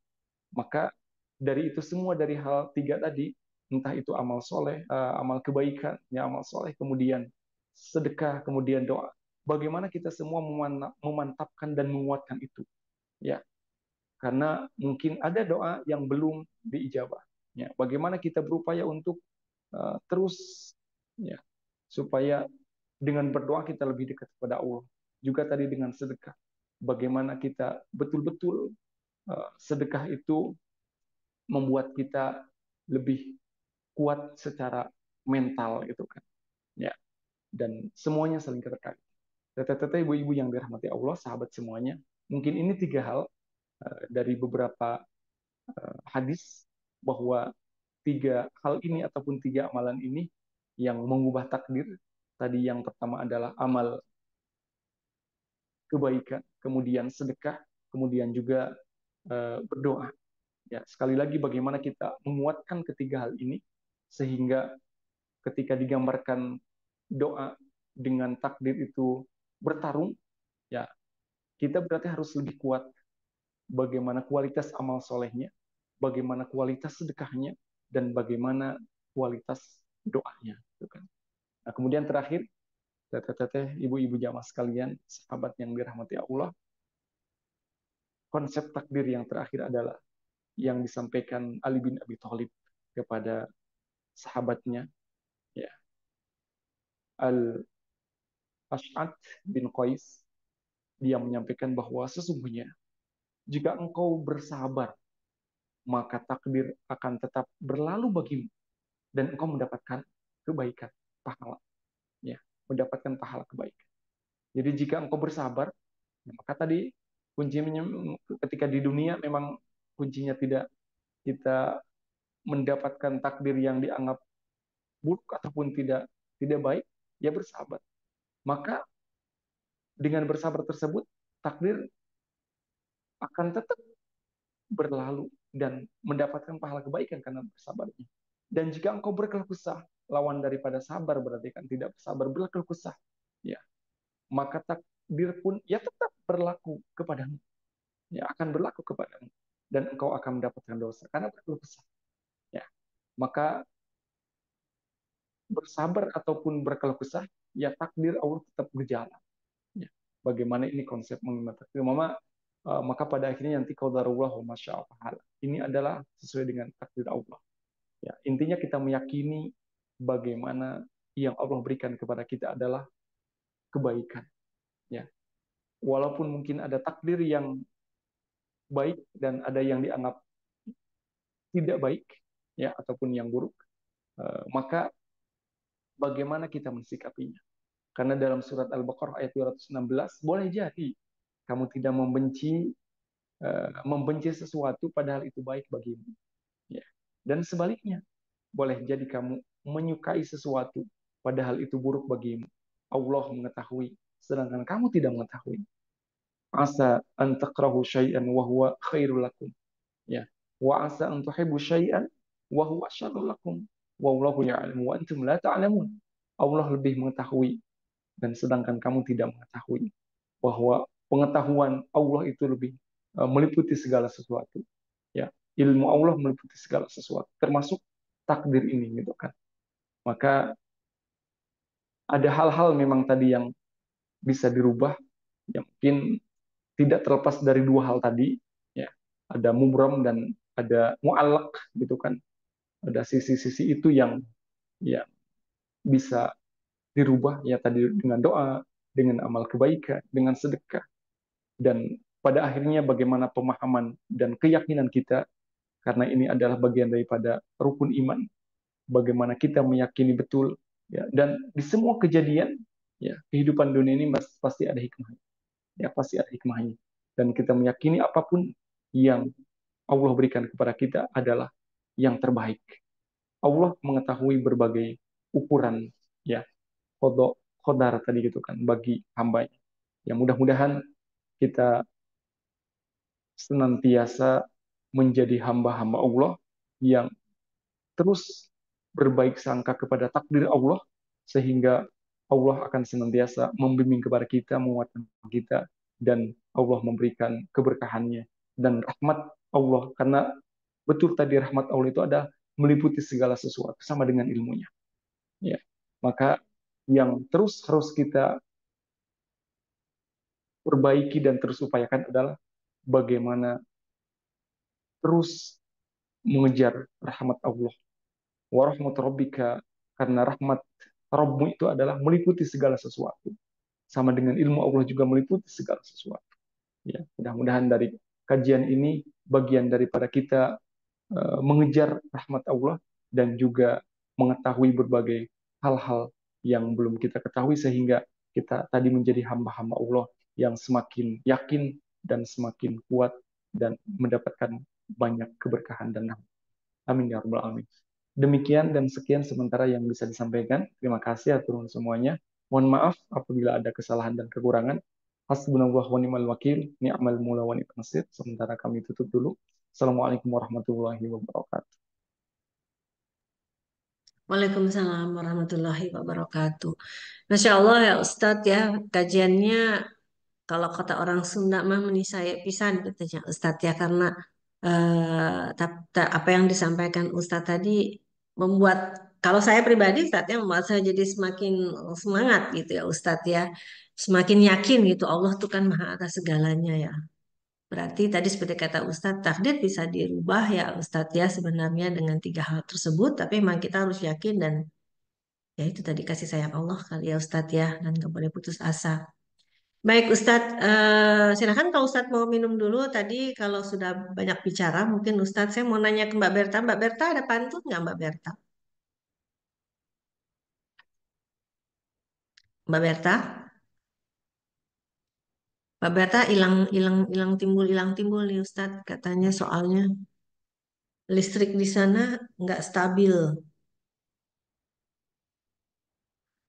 [SPEAKER 2] Maka dari itu semua, dari hal tiga tadi, entah itu amal soleh, amal kebaikan, ya, amal soleh, kemudian sedekah, kemudian doa. Bagaimana kita semua memantapkan dan menguatkan itu, ya? Karena mungkin ada doa yang belum diijabah. Ya, bagaimana kita berupaya untuk terus, ya, supaya dengan berdoa kita lebih dekat kepada Allah. Juga tadi dengan sedekah. Bagaimana kita betul-betul sedekah itu membuat kita lebih kuat secara mental gitu kan, ya, dan semuanya saling terkait. Teteh-teteh, ibu-ibu yang dirahmati Allah, sahabat semuanya, mungkin ini tiga hal dari beberapa hadis, bahwa tiga hal ini ataupun tiga amalan ini yang mengubah takdir. Tadi yang pertama adalah amal kebaikan, kemudian sedekah, kemudian juga berdoa. Ya, sekali lagi bagaimana kita menguatkan ketiga hal ini sehingga ketika digambarkan doa dengan takdir itu bertarung, ya kita berarti harus lebih kuat bagaimana kualitas amal solehnya, bagaimana kualitas sedekahnya, dan bagaimana kualitas doanya. Gitu kan. Nah, kemudian terakhir, teteh-teteh, ibu-ibu jamaah sekalian, sahabat yang dirahmati Allah, konsep takdir yang terakhir adalah yang disampaikan Ali bin Abi Thalib kepada sahabatnya, ya, Al-Ash'ad bin Qais. Dia menyampaikan bahwa sesungguhnya jika engkau bersabar, maka takdir akan tetap berlalu bagimu dan engkau mendapatkan kebaikan, pahala, ya, mendapatkan pahala kebaikan. Jadi jika engkau bersabar, ya, maka tadi kuncinya ketika di dunia memang kuncinya tidak kita mendapatkan takdir yang dianggap buruk ataupun tidak baik, ya bersabar. Maka dengan bersabar tersebut takdir akan tetap berlalu dan mendapatkan pahala kebaikan karena bersabarnya. Dan jika engkau berkeluh kesah, lawan daripada sabar berarti kan tidak bersabar, berkeluh kesah, ya, maka takdir pun ya tetap berlaku kepadamu, ya akan berlaku kepadamu dan engkau akan mendapatkan dosa karena berkeluh kesah. Ya, maka bersabar ataupun berkeluh kesah, ya takdir Allah tetap berjalan. Ya. Bagaimana ini konsep mengenai takdir? Maka pada akhirnya nanti qadarullah wa masyaallah. Ini adalah sesuai dengan takdir Allah. Ya, intinya kita meyakini bagaimana yang Allah berikan kepada kita adalah kebaikan. Ya, walaupun mungkin ada takdir yang baik dan ada yang dianggap tidak baik, ya ataupun yang buruk, maka bagaimana kita mensikapinya? Karena dalam surat Al-Baqarah ayat 216 boleh jadi kamu tidak membenci sesuatu padahal itu baik bagimu. Ya. Dan sebaliknya, boleh jadi kamu menyukai sesuatu padahal itu buruk bagimu. Allah mengetahui, sedangkan kamu tidak mengetahui. Asa an takrahu syai'an wa huwa khairul lakum. Ya. Wa asa an tuhibbu syai'an wa huwa syarrul lakum. Wallahu ya'lamu wa antum la ta'lamun. Allah lebih mengetahui dan sedangkan kamu tidak mengetahui bahwa pengetahuan Allah itu lebih meliputi segala sesuatu. Ya, ilmu Allah meliputi segala sesuatu, termasuk takdir ini gitu kan. Maka ada hal-hal memang tadi yang bisa dirubah, yang mungkin tidak terlepas dari dua hal tadi, ya. Ada mubram dan ada mu'allaq gitu kan. Ada sisi-sisi itu yang ya bisa dirubah ya tadi dengan doa, dengan amal kebaikan, dengan sedekah dan pada akhirnya bagaimana pemahaman dan keyakinan kita karena ini adalah bagian daripada rukun iman bagaimana kita meyakini betul ya dan di semua kejadian ya kehidupan dunia ini pasti ada hikmahnya ya pasti ada hikmahnya dan kita meyakini apapun yang Allah berikan kepada kita adalah yang terbaik. Allah mengetahui berbagai ukuran ya kodok kodar tadi gitu kan bagi hambanya. Ya mudah-mudahan kita senantiasa menjadi hamba-hamba Allah yang terus berbaik sangka kepada takdir Allah sehingga Allah akan senantiasa membimbing kepada kita, menguatkan kita dan Allah memberikan keberkahannya dan rahmat Allah karena betul tadi rahmat Allah itu ada meliputi segala sesuatu sama dengan ilmunya. Ya. Maka yang terus harus kita perbaiki dan terus upayakan adalah bagaimana terus mengejar rahmat Allah. Wa rahmat rabbika karena rahmat Rabbmu itu adalah meliputi segala sesuatu. Sama dengan ilmu Allah juga meliputi segala sesuatu. Ya, mudah-mudahan dari kajian ini bagian daripada kita mengejar rahmat Allah dan juga mengetahui berbagai hal-hal yang belum kita ketahui sehingga kita tadi menjadi hamba-hamba Allah yang semakin yakin dan semakin kuat dan mendapatkan banyak keberkahan dan rahmat. Amin ya rabbal alamin. Demikian dan sekian sementara yang bisa disampaikan. Terima kasih atur semuanya. Mohon maaf apabila ada kesalahan dan kekurangan. Hasbunallah wa ni'mal wakil, ni'mal mula wa ni'mal nasir. Sementara kami tutup dulu. Assalamualaikum warahmatullahi wabarakatuh.
[SPEAKER 1] Waalaikumsalam warahmatullahi wabarakatuh. Masya Allah ya Ustadz ya, kajiannya kalau kata orang Sunda mah meni saya pisan katanya Ustadz ya, karena apa yang disampaikan Ustadz tadi membuat, kalau saya pribadi Ustadz ya, membuat saya jadi semakin semangat gitu ya Ustadz ya, semakin yakin gitu Allah tuh kan maha atas segalanya ya. Berarti tadi seperti kata Ustadz, takdir bisa dirubah ya Ustadz ya sebenarnya dengan tiga hal tersebut, tapi memang kita harus yakin dan ya itu tadi kasih sayang Allah kali ya Ustadz ya, dan nggak boleh putus asa. Baik Ustadz, silakan kalau Ustadz mau minum dulu. Tadi kalau sudah banyak bicara, mungkin Ustadz saya mau nanya ke Mbak Berta. Mbak Berta ada pantun nggak Mbak Berta? Mbak Berta, Mbak Berta hilang hilang hilang timbul nih Ustadz. Katanya soalnya listrik di sana nggak stabil.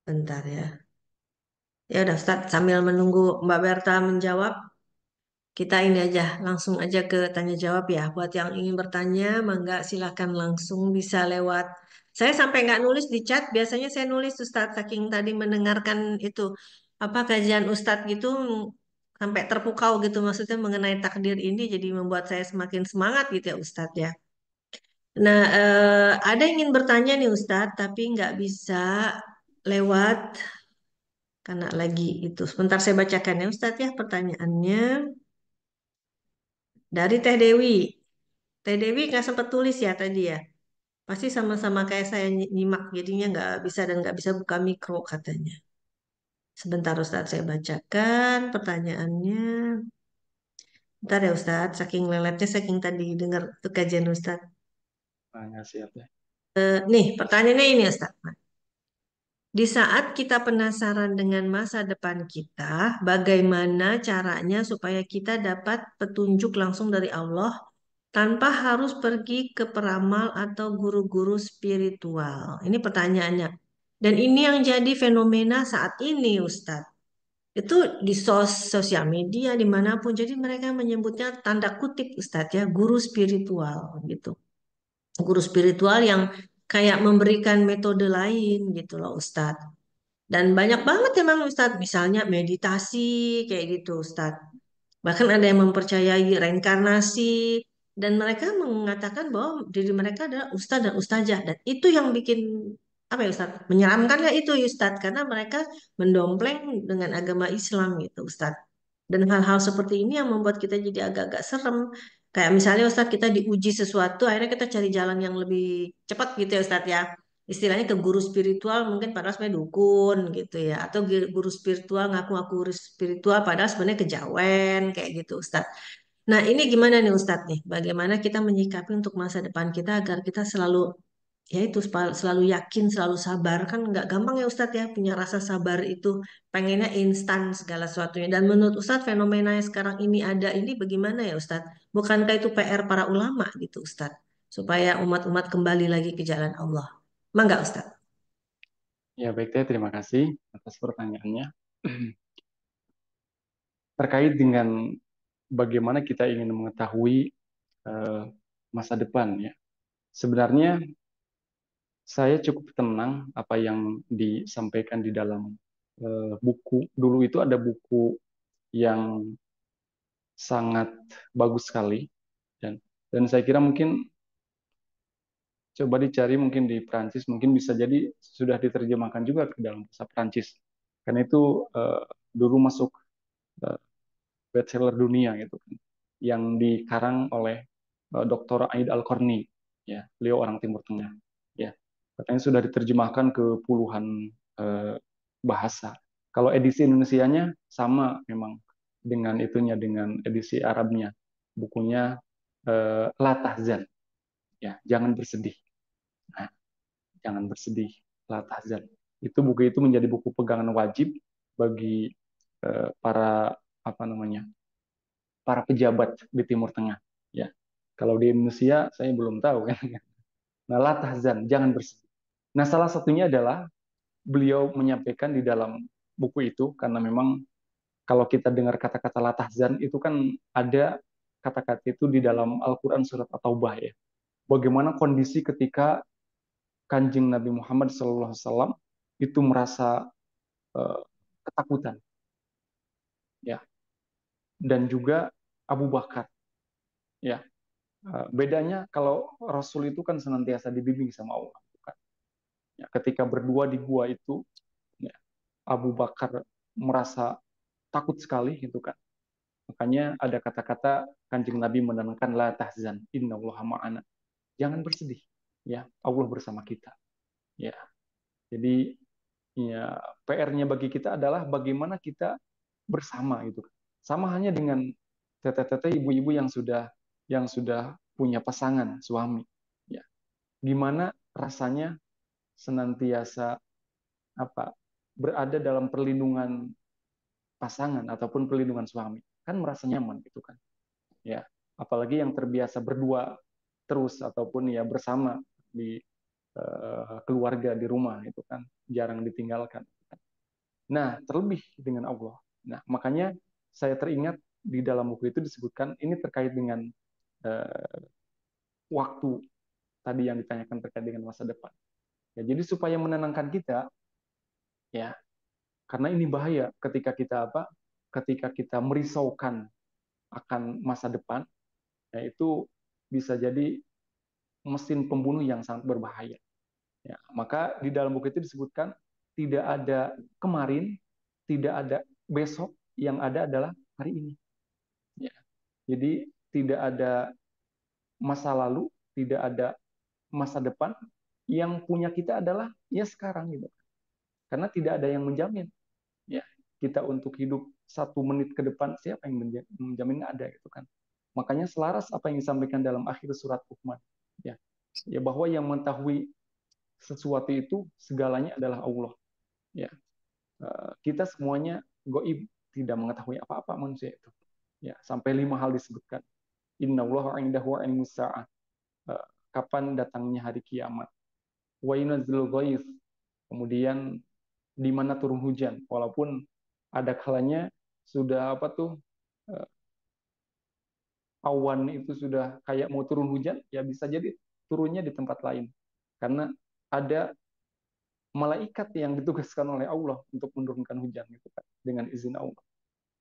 [SPEAKER 1] Bentar ya. Ya udah Ustadz, sambil menunggu Mbak Berta menjawab, kita ini aja, langsung aja ke tanya jawab ya. Buat yang ingin bertanya, mangga silahkan langsung bisa lewat. Saya sampai nggak nulis di chat, biasanya saya nulis Ustadz, saking tadi mendengarkan itu, apa kajian Ustadz gitu, sampai terpukau gitu, maksudnya mengenai takdir ini, jadi membuat saya semakin semangat gitu ya Ustadz ya. Nah, ada yang ingin bertanya nih Ustadz, tapi nggak bisa lewat, karena lagi itu. Sebentar saya bacakan ya Ustadz ya pertanyaannya. Dari Teh Dewi. Teh Dewi nggak sempat tulis ya tadi ya. Pasti sama-sama kayak saya nyimak, jadinya nggak bisa dan nggak bisa buka mikro katanya. Sebentar Ustadz saya bacakan pertanyaannya. Bentar ya Ustadz, saking leletnya, saking tadi dengar tuh kajian Ustadz.
[SPEAKER 2] Nah, siap ya.
[SPEAKER 1] Nih pertanyaannya ini Ustadz. Di saat kita penasaran dengan masa depan kita, bagaimana caranya supaya kita dapat petunjuk langsung dari Allah tanpa harus pergi ke peramal atau guru-guru spiritual? Ini pertanyaannya. Dan ini yang jadi fenomena saat ini, Ustadz. Itu di sosial media, dimanapun. Jadi mereka menyebutnya tanda kutip, Ustadz ya, guru spiritual gitu. Guru spiritual yang kayak memberikan metode lain gitu loh, Ustadz. Dan banyak banget emang Ustadz, misalnya meditasi kayak gitu Ustadz. Bahkan ada yang mempercayai reinkarnasi dan mereka mengatakan bahwa diri mereka adalah ustadz dan ustazah, dan itu yang bikin apa ya Ustadz? Menyeramkan ya itu ya, Ustadz, karena mereka mendompleng dengan agama Islam gitu Ustadz. Dan hal-hal seperti ini yang membuat kita jadi agak-agak serem. Kayak misalnya Ustadz kita diuji sesuatu, akhirnya kita cari jalan yang lebih cepat gitu ya Ustadz ya. Istilahnya ke guru spiritual mungkin padahal sebenarnya dukun gitu ya. Atau guru spiritual ngaku-ngaku guru spiritual padahal sebenarnya kejawen kayak gitu Ustadz. Nah ini gimana nih Ustadz nih? Bagaimana kita menyikapi untuk masa depan kita agar kita selalu ya itu selalu yakin, selalu sabar. Kan nggak gampang ya Ustadz ya punya rasa sabar itu, pengennya instan segala sesuatunya. Dan menurut Ustadz fenomena yang sekarang ini ada ini bagaimana ya Ustadz? Bukankah itu PR para ulama gitu Ustadz? Supaya umat-umat kembali lagi ke jalan Allah. Mangga Ustadz.
[SPEAKER 2] Ya, baik Teh, terima kasih atas pertanyaannya. Terkait dengan bagaimana kita ingin mengetahui eh, masa depan ya. Sebenarnya saya cukup tenang apa yang disampaikan di dalam buku. Dulu itu ada buku yang sangat bagus sekali dan saya kira mungkin coba dicari mungkin di Prancis mungkin bisa jadi sudah diterjemahkan juga ke dalam bahasa Prancis. Karena itu dulu masuk eh, bestseller dunia gitu kan. Yang dikarang oleh Dr. Aid Al-Qarni ya, beliau orang Timur Tengah. Ya. Katanya sudah diterjemahkan ke puluhan eh, bahasa. Kalau edisi Indonesianya sama memang dengan itunya dengan edisi Arabnya. Bukunya La Tahzan ya, jangan bersedih. Nah, jangan bersedih, La Tahzan. Itu buku itu menjadi buku pegangan wajib bagi para apa namanya? Para pejabat di Timur Tengah ya. Kalau di Indonesia saya belum tahu kan. Nah, la tahzan, jangan bersedih. Nah, salah satunya adalah beliau menyampaikan di dalam buku itu, karena memang kalau kita dengar kata-kata la tahzan itu kan ada kata-kata itu di dalam Al-Quran surat At-Taubah ya. Bagaimana kondisi ketika Kanjeng Nabi Muhammad SAW itu merasa eh, ketakutan ya, dan juga Abu Bakar ya. Bedanya kalau Rasul itu kan senantiasa dibimbing sama Allah kan. Ya, ketika berdua di gua itu ya, Abu Bakar merasa takut sekali gitu kan. Makanya ada kata-kata Kanjeng Nabi menenangkan la tahzan innallaha ma'ana. Jangan bersedih ya, Allah bersama kita. Ya. Jadi ya PR-nya bagi kita adalah bagaimana kita bersama itu. Sama hanya dengan teteh-teteh ibu-ibu yang sudah punya pasangan suami. Ya. Gimana rasanya senantiasa apa berada dalam perlindungan pasangan ataupun perlindungan suami, kan merasa nyaman gitu kan ya, apalagi yang terbiasa berdua terus ataupun ya bersama di keluarga di rumah itu kan jarang ditinggalkan. Nah, terlebih dengan Allah. Nah, makanya saya teringat di dalam buku itu disebutkan ini terkait dengan uh, waktu tadi yang ditanyakan terkait dengan masa depan. Ya, jadi supaya menenangkan kita ya, karena ini bahaya ketika kita ketika kita merisaukan akan masa depan, yaitu bisa jadi mesin pembunuh yang sangat berbahaya. Ya, maka di dalam buku itu disebutkan tidak ada kemarin, tidak ada besok, yang ada adalah hari ini. Ya, jadi tidak ada masa lalu, tidak ada masa depan, yang punya kita adalah ya sekarang gitu. Karena tidak ada yang menjamin ya kita untuk hidup 1 menit ke depan, siapa yang menjamin? Nggak ada gitu kan. Makanya selaras apa yang disampaikan dalam akhir surat Luqman ya, ya bahwa yang mengetahui sesuatu itu segalanya adalah Allah ya. Kita semuanya goib, tidak mengetahui apa-apa manusia itu ya, sampai 5 hal disebutkan. Innallaha indahu ilmus sa'ah, kapan datangnya hari kiamat, wa yunazzilul ghaits, kemudian di mana turun hujan, walaupun ada kalanya sudah eh, awan itu sudah kayak mau turun hujan, ya bisa jadi turunnya di tempat lain karena ada malaikat yang ditugaskan oleh Allah untuk menurunkan hujan gitu kan dengan izin Allah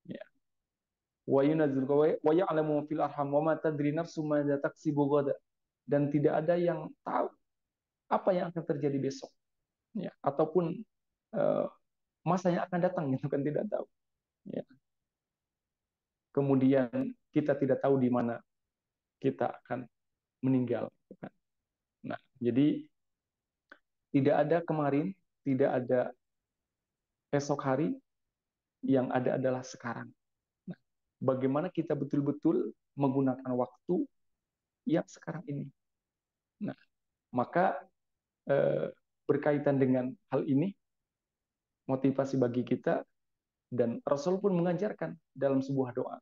[SPEAKER 2] ya. Wa yunazzil wa ya'lamu fil arham wa ma tadri nafsum madza taksibu ghada, dan tidak ada yang tahu apa yang akan terjadi besok ya, ataupun uh, masa yang akan datang gitu kan, tidak tahu ya. Kemudian kita tidak tahu di mana kita akan meninggal gitu kan. Nah, jadi tidak ada kemarin, tidak ada esok hari, yang ada adalah sekarang. Nah, bagaimana kita betul-betul menggunakan waktu yang sekarang ini. Nah, maka berkaitan dengan hal ini, motivasi bagi kita, dan Rasul pun mengajarkan dalam sebuah doa.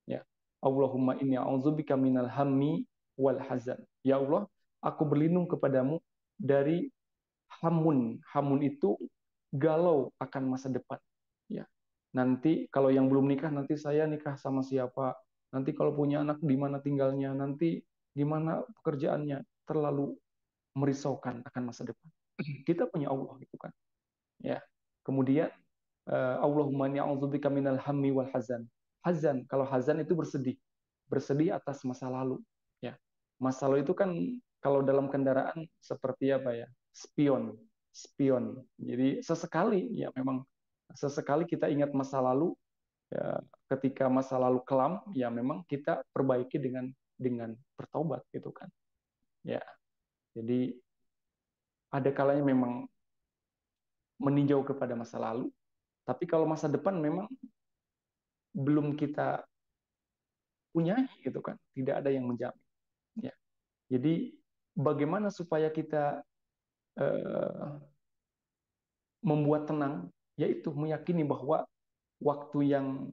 [SPEAKER 2] Ya, Allahumma inni a'udzubika minal hammi wal hazan. Ya Allah, aku berlindung kepadamu dari hamun. Hamun itu galau akan masa depan. Ya, nanti kalau yang belum nikah, nanti saya nikah sama siapa? Nanti kalau punya anak di mana tinggalnya? Nanti di mana pekerjaannya? Terlalu merisaukan akan masa depan. Kita punya Allah gitu kan. Ya. Kemudian Allahumma a'udzubika minal hammi wal hazan. Hazan, kalau hazan itu bersedih. Bersedih atas masa lalu, ya. Masa lalu itu kan kalau dalam kendaraan seperti apa ya? Spion. Spion. Jadi sesekali ya memang sesekali kita ingat masa lalu ya, ketika masa lalu kelam ya memang kita perbaiki dengan bertobat gitu kan. Ya. Jadi ada kalanya memang meninjau kepada masa lalu, tapi kalau masa depan memang belum kita punya gitu kan, tidak ada yang menjamin ya. Jadi bagaimana supaya kita eh, membuat tenang, yaitu meyakini bahwa waktu yang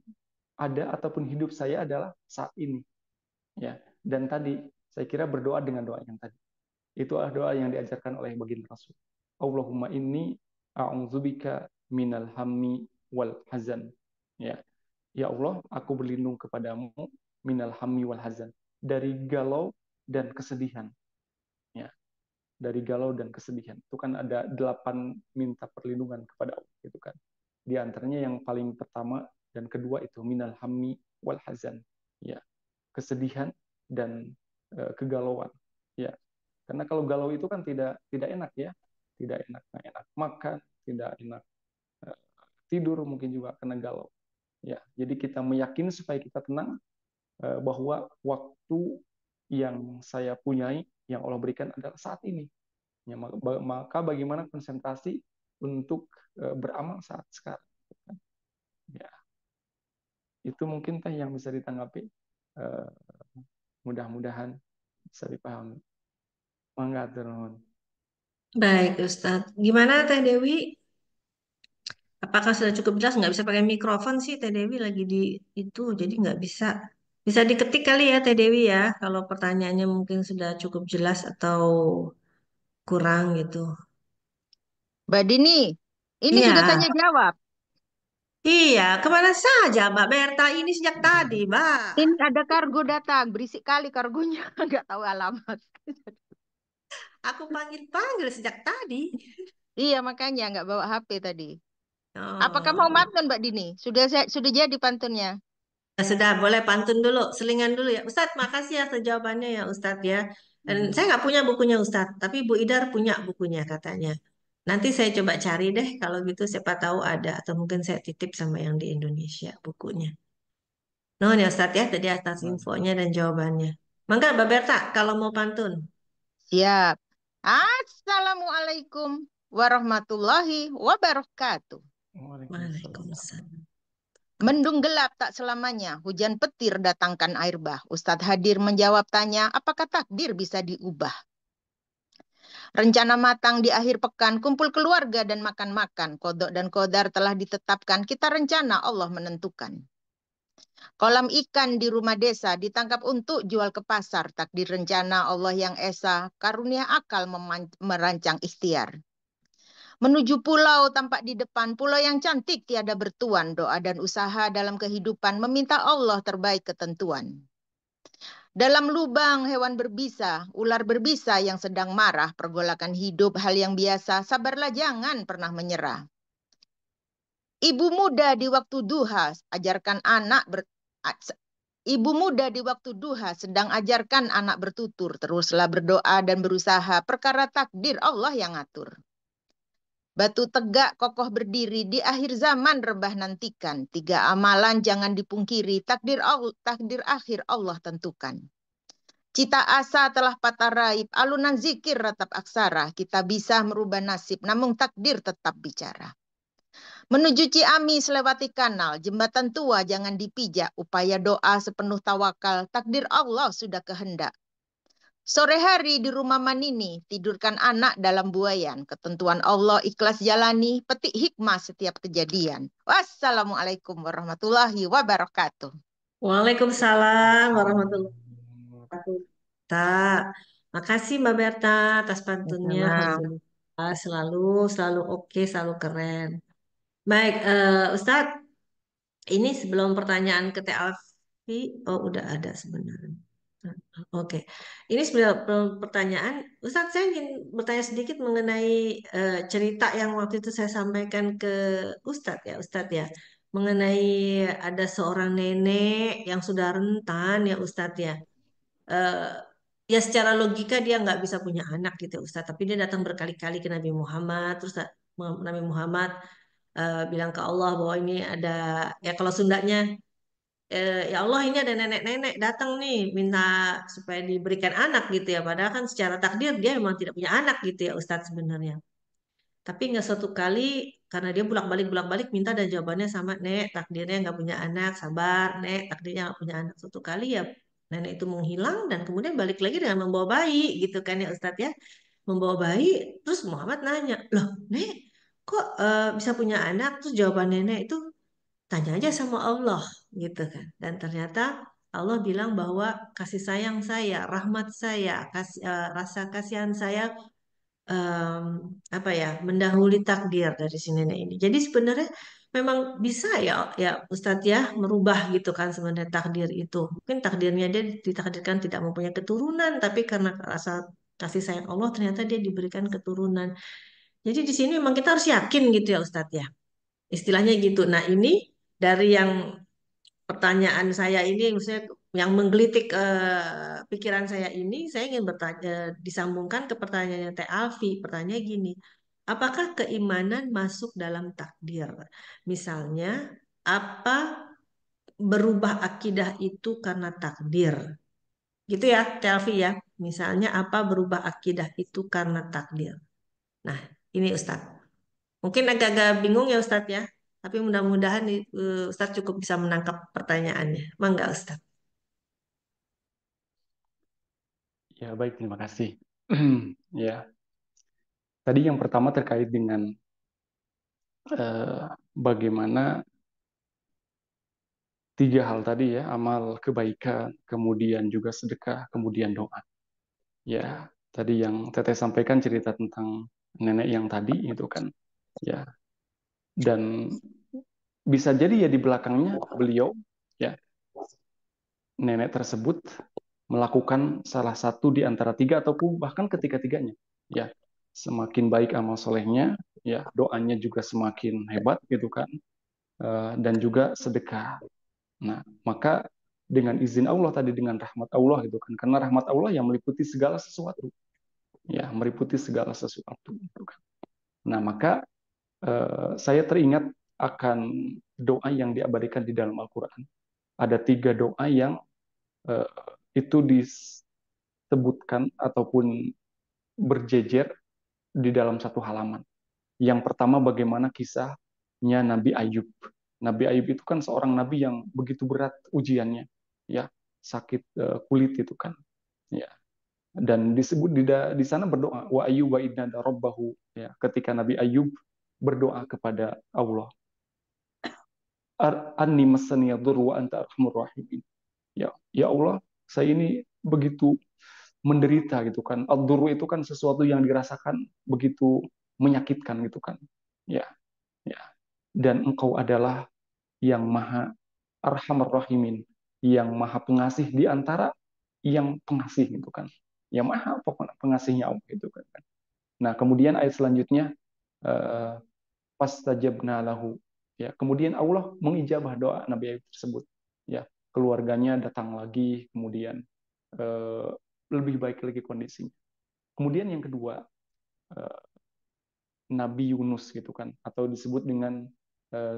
[SPEAKER 2] ada ataupun hidup saya adalah saat ini ya. Dan tadi saya kira berdoa dengan doa yang tadi, Itu adalah doa yang diajarkan oleh baginda Rasul. Allahumma inni a'udzubika minal hammi wal hazan. Ya, ya Allah, aku berlindung kepadamu minal hammi wal hazan, dari galau dan kesedihan. Ya, dari galau dan kesedihan. Itu kan ada 8 minta perlindungan kepada Allah, gitu kan. Di antaranya yang paling pertama dan kedua itu minal hammi wal hazan. Ya, kesedihan dan kegalauan. Ya, karena kalau galau itu kan tidak tidak enak ya, tidak enak, nggak enak makan, tidak enak eh, tidur mungkin juga karena galau. Ya, jadi kita meyakini supaya kita tenang bahwa waktu yang saya punyai, yang Allah berikan adalah saat ini. Ya, maka bagaimana konsentrasi untuk beramal saat sekarang. Ya, itu mungkin teh yang bisa ditanggapi. Eh, Mudah-mudahan bisa dipahami. Mangga turun.
[SPEAKER 1] Baik, Ustadz. Gimana Teh Dewi? Apakah sudah cukup jelas? Nggak bisa pakai mikrofon sih, Teh Dewi lagi di itu, jadi nggak bisa. Bisa diketik kali ya, Teh Dewi ya, kalau pertanyaannya mungkin sudah cukup jelas atau kurang gitu.
[SPEAKER 3] Mbak Dini, ini sudah
[SPEAKER 1] Iya,
[SPEAKER 3] tanya jawab.
[SPEAKER 1] iya. Kemana saja, Mbak Berta ini sejak tadi, Mbak?
[SPEAKER 3] Ini ada kargo datang, berisik kali kargonya, nggak tahu alamat.
[SPEAKER 1] Aku panggil-panggil sejak tadi.
[SPEAKER 3] Iya, makanya nggak bawa HP tadi. Apakah mau
[SPEAKER 1] Oh,
[SPEAKER 3] pantun, Mbak Dini? Sudah jadi pantunnya.
[SPEAKER 1] ya sudah, boleh pantun dulu, selingan dulu ya. Ustadz, makasih atas jawabannya ya Ustadz ya. Dan saya nggak punya bukunya Ustadz, tapi Bu Idar punya bukunya katanya. Nanti saya coba cari deh, kalau gitu siapa tahu ada, atau mungkin saya titip sama yang di Indonesia bukunya. Nuhun ya Ustadz ya, tadi atas infonya dan jawabannya. Mangga Mbak Berta, kalau mau pantun.
[SPEAKER 3] Siap. Assalamualaikum warahmatullahi wabarakatuh.
[SPEAKER 2] Waalaikumsalam.
[SPEAKER 1] Waalaikumsalam.
[SPEAKER 3] Mendung gelap tak selamanya, hujan petir datangkan air bah. Ustadz hadir menjawab tanya, apakah takdir bisa diubah? Rencana matang di akhir pekan, kumpul keluarga dan makan-makan. Kodok dan kodar telah ditetapkan, kita rencana Allah menentukan. Kolam ikan di rumah desa ditangkap untuk jual ke pasar. Takdir rencana Allah yang esa, karunia akal merancang ikhtiar. Menuju pulau tampak di depan, pulau yang cantik tiada bertuan. Doa dan usaha dalam kehidupan meminta Allah terbaik ketentuan. Dalam lubang hewan berbisa, ular berbisa yang sedang marah, pergolakan hidup hal yang biasa, sabarlah jangan pernah menyerah. Ibu muda di waktu duha, ajarkan anak Ibu muda di waktu duha sedang ajarkan anak bertutur, teruslah berdoa dan berusaha, perkara takdir Allah yang ngatur. Batu tegak kokoh berdiri, di akhir zaman rebah nantikan. 3 amalan jangan dipungkiri, takdir akhir Allah tentukan. Cita asa telah patah raib, alunan zikir ratap aksara. Kita bisa merubah nasib, namun takdir tetap bicara. Menuju Ciamis lewati kanal, jembatan tua jangan dipijak. Upaya doa sepenuh tawakal, takdir Allah sudah kehendak. Sore hari di rumah Manini, tidurkan anak dalam buayan. Ketentuan Allah ikhlas jalani, petik hikmah setiap kejadian. Wassalamualaikum warahmatullahi wabarakatuh.
[SPEAKER 1] Waalaikumsalam warahmatullahi wabarakatuh. Tak. Makasih Mbak Berta atas pantunnya.
[SPEAKER 3] Sama.
[SPEAKER 1] Alhamdulillah selalu selalu oke, selalu keren. Baik, Ustadz, ini sebelum pertanyaan ke Teh Alfi, oh udah ada sebenarnya. Oke, ini sebelum pertanyaan, Ustadz saya ingin bertanya sedikit mengenai cerita yang waktu itu saya sampaikan ke Ustadz ya, mengenai ada seorang nenek yang sudah rentan ya Ustadz ya. Eh, Ya secara logika dia nggak bisa punya anak gitu ya Ustadz, tapi dia datang berkali-kali ke Nabi Muhammad, terus Nabi Muhammad bilang ke Allah bahwa ini ada, ya kalau Sundanya, ya Allah ini ada nenek-nenek datang nih minta supaya diberikan anak gitu ya, padahal kan secara takdir dia memang tidak punya anak gitu ya Ustadz sebenarnya. Tapi nggak suatu kali, karena dia bolak-balik minta dan jawabannya sama, nek takdirnya nggak punya anak, sabar nek takdirnya nggak punya anak. Suatu kali ya nenek itu menghilang dan kemudian balik lagi dengan membawa bayi gitu kan ya Ustadz ya, membawa bayi. Terus Muhammad nanya, loh nek kok bisa punya anak? Terus jawaban nenek itu, tanya aja sama Allah gitu kan. Dan ternyata Allah bilang bahwa kasih sayang saya, rahmat saya, rasa kasihan saya em, apa ya mendahului takdir dari si nenek ini. Jadi sebenarnya memang bisa ya ya Ustadz ya merubah gitu kan sebenarnya takdir itu. Mungkin takdirnya dia ditakdirkan tidak mempunyai keturunan, tapi karena rasa kasih sayang Allah ternyata dia diberikan keturunan. Jadi di sini memang kita harus yakin gitu ya Ustadz ya. Istilahnya gitu. Nah ini dari yang pertanyaan saya ini, maksudnya yang menggelitik pikiran saya ini, saya ingin bertanya, disambungkan ke pertanyaannya Teh Alfi. Pertanyaannya gini, apakah keimanan masuk dalam takdir? Misalnya, apa berubah akidah itu karena takdir? Gitu ya, Teh Alfi ya. Misalnya, apa berubah akidah itu karena takdir? Nah, ini Ustadz. Mungkin agak-agak bingung ya Ustadz ya. Tapi mudah-mudahan Ustadz cukup bisa menangkap pertanyaannya. Mangga Ustadz.
[SPEAKER 2] Ya, baik, terima kasih. Ya, tadi yang pertama terkait dengan bagaimana tiga hal tadi ya, amal kebaikan, kemudian juga sedekah, kemudian doa. Ya, tadi yang Teteh sampaikan cerita tentang nenek yang tadi itu kan, ya, dan bisa jadi ya di belakangnya beliau, ya, nenek tersebut melakukan salah satu di antara tiga ataupun bahkan ketiga-tiganya. Ya, semakin baik amal solehnya, ya, doanya juga semakin hebat gitu kan, dan juga sedekah. Nah, maka dengan izin Allah tadi, dengan rahmat Allah gitu kan, karena rahmat Allah yang meliputi segala sesuatu, ya, meliputi segala sesuatu gitu kan. Nah, maka saya teringat akan doa yang diabadikan di dalam Al-Quran. Ada tiga doa yang eh, itu disebutkan ataupun berjejer di dalam satu halaman. Yang pertama bagaimana kisahnya Nabi Ayub. Nabi Ayub itu kan seorang nabi yang begitu berat ujiannya, ya, sakit kulit itu kan, ya. Dan disebut di sana berdoa wa ayyub wa idnada rabbahu, ya, ketika Nabi Ayub berdoa kepada Allah, anni massani yadur wa anta arhamur rahimin. Ya, ya Allah, saya ini begitu menderita gitu kan. Ad-durru itu kan sesuatu yang dirasakan begitu menyakitkan gitu kan. Ya, ya. Dan engkau adalah yang maha arhamar rahimin, yang maha pengasih di antara yang pengasih gitu kan. Yang maha pokoknya pengasihnya Allah gitu kan. Nah, kemudian ayat selanjutnya eh, fastajabna lahu. Ya, kemudian Allah mengijabah doa Nabi Ayub tersebut. Ya, keluarganya datang lagi, kemudian eh, lebih baik lagi kondisinya. Kemudian yang kedua, eh, Nabi Yunus gitu kan, atau disebut dengan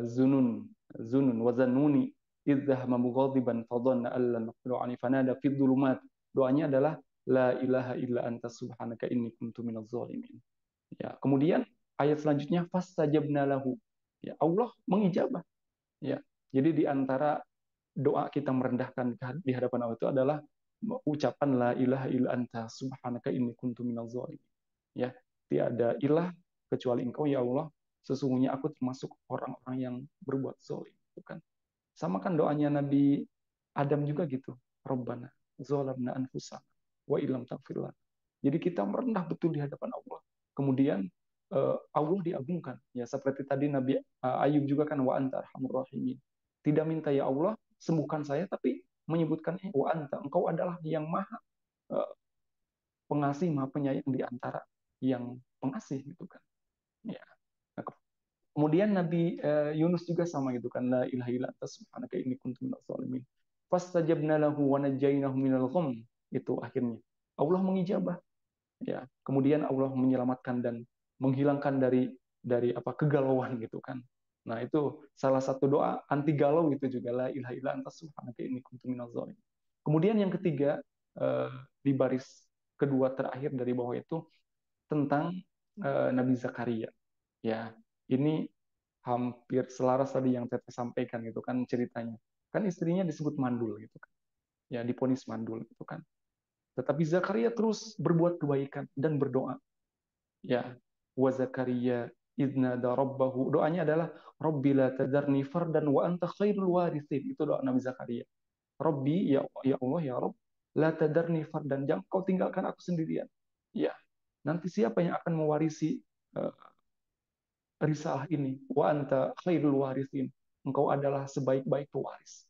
[SPEAKER 2] Zunun, Zunun wazanuni idzah mamughadiban fadhanna allan naqdiru alaihi fanada fi dhulumat. Doanya adalah la ilaha illa anta subhanaka inni kuntu minadz zalimin. Ya, kemudian ayat selanjutnya fastajabna lahu. Ya, Allah mengijabah. Ya. Jadi di antara doa kita merendahkan di hadapan Allah itu adalah ucapan la ilaha illa anta subhanaka inni kuntu minadz zalimin. Ya, tiada ilah kecuali Engkau ya Allah, sesungguhnya aku termasuk orang-orang yang berbuat zalim, bukan? Sama kan doanya Nabi Adam juga gitu. Rabbana zalamna anfusana wa illam taghfir lana. Jadi kita merendah betul di hadapan Allah. Kemudian Allah diagungkan. Ya seperti tadi Nabi Ayub juga kan wa anta arhamur rahimin. Tidak minta ya Allah sembuhkan saya, tapi menyebutkan wa anta, engkau adalah yang maha eh, pengasih, maha penyayang di antara yang pengasih gitu kan. Ya. Nah, kemudian Nabi Yunus juga sama gitu kan, la ilaha illa anta subhanaka inni kuntu minadz zalimin. Fastajabna lahu wa najjaynahu minal gham. Itu akhirnya Allah mengijabah, ya. Kemudian Allah menyelamatkan dan menghilangkan dari apa kegalauan gitu kan. Nah, itu salah satu doa anti galau gitu juga, la ilaha illa anta subhanaka inni kuntu minadz zalimin. Kemudian yang ketiga, di baris kedua terakhir dari bawah itu tentang Nabi Zakaria. Ya, ini hampir selaras tadi yang Teteh sampaikan gitu kan ceritanya. Kan istrinya disebut mandul gitu kan. Ya, diponis mandul gitu kan. Tetapi Zakaria terus berbuat kebaikan dan berdoa. Ya, wa Zakaria idnada rabbahu. Doanya adalah Rabbi la tadarni fardan wa anta khairul warithin. Itu doa Nabi Zakaria. Robbi, ya Allah, ya Rob, la tadarni fardan, jangan kau tinggalkan aku sendirian. Ya, nanti siapa yang akan mewarisi eh, risalah ini? Wa anta khairul warisin. Engkau adalah sebaik-baik pewaris.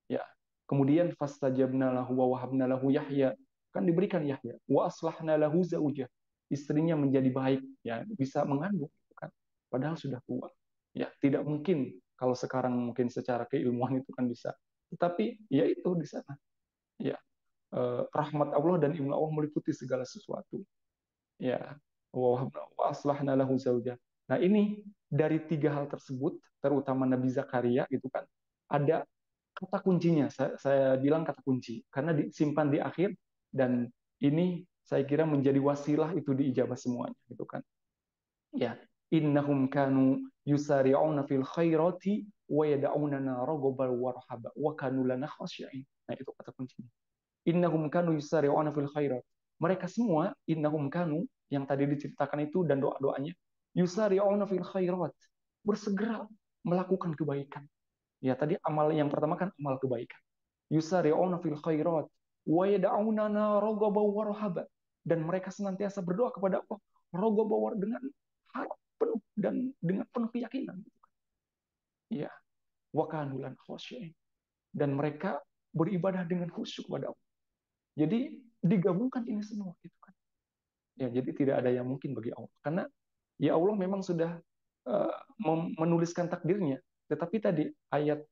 [SPEAKER 2] Ya. Kemudian fastajabna lahu wa wahabna lahu Yahya. Kan diberikan Yahya. Wa aslahna lahu zaujah. Istrinya menjadi baik, ya, bisa mengandung, kan. Padahal sudah tua. Ya, tidak mungkin kalau sekarang mungkin secara keilmuan itu kan bisa. Tetapi ya itu di sana. Ya, rahmat Allah dan ilmu Allah meliputi segala sesuatu. Ya, wa aslahna lahu zaujah. Nah, ini dari tiga hal tersebut, terutama Nabi Zakaria gitu kan, ada kata kuncinya. Saya bilang kata kunci karena disimpan di akhir, dan ini saya kira menjadi wasilah itu diijabah semuanya gitu kan. Ya, innahum kanu yusari'una fil khairati wa yad'unana raghaban wa rahaba wa kanu lana khashi'in. Nah, itu kata kuncinya. Innahum kanu yusari'una fil khairat. Mereka semua innahum kanu yang tadi diceritakan itu dan doa-doanya, yusari'una fil khairat, bersegera melakukan kebaikan. Ya, tadi amal yang pertama kan amal kebaikan. Yusari'una fil khairat wa yad'unana raghaban wa rahaba. Dan mereka senantiasa berdoa kepada Allah raghaban dengan harap penuh dan dengan penuh keyakinan. Ya, wa kanu lan khashi'in. Dan mereka beribadah dengan khusyuk kepada Allah. Jadi digabungkan ini semua gitu kan. Ya, jadi tidak ada yang mungkin bagi Allah. Karena ya Allah memang sudah menuliskan takdirnya. Tetapi tadi ayat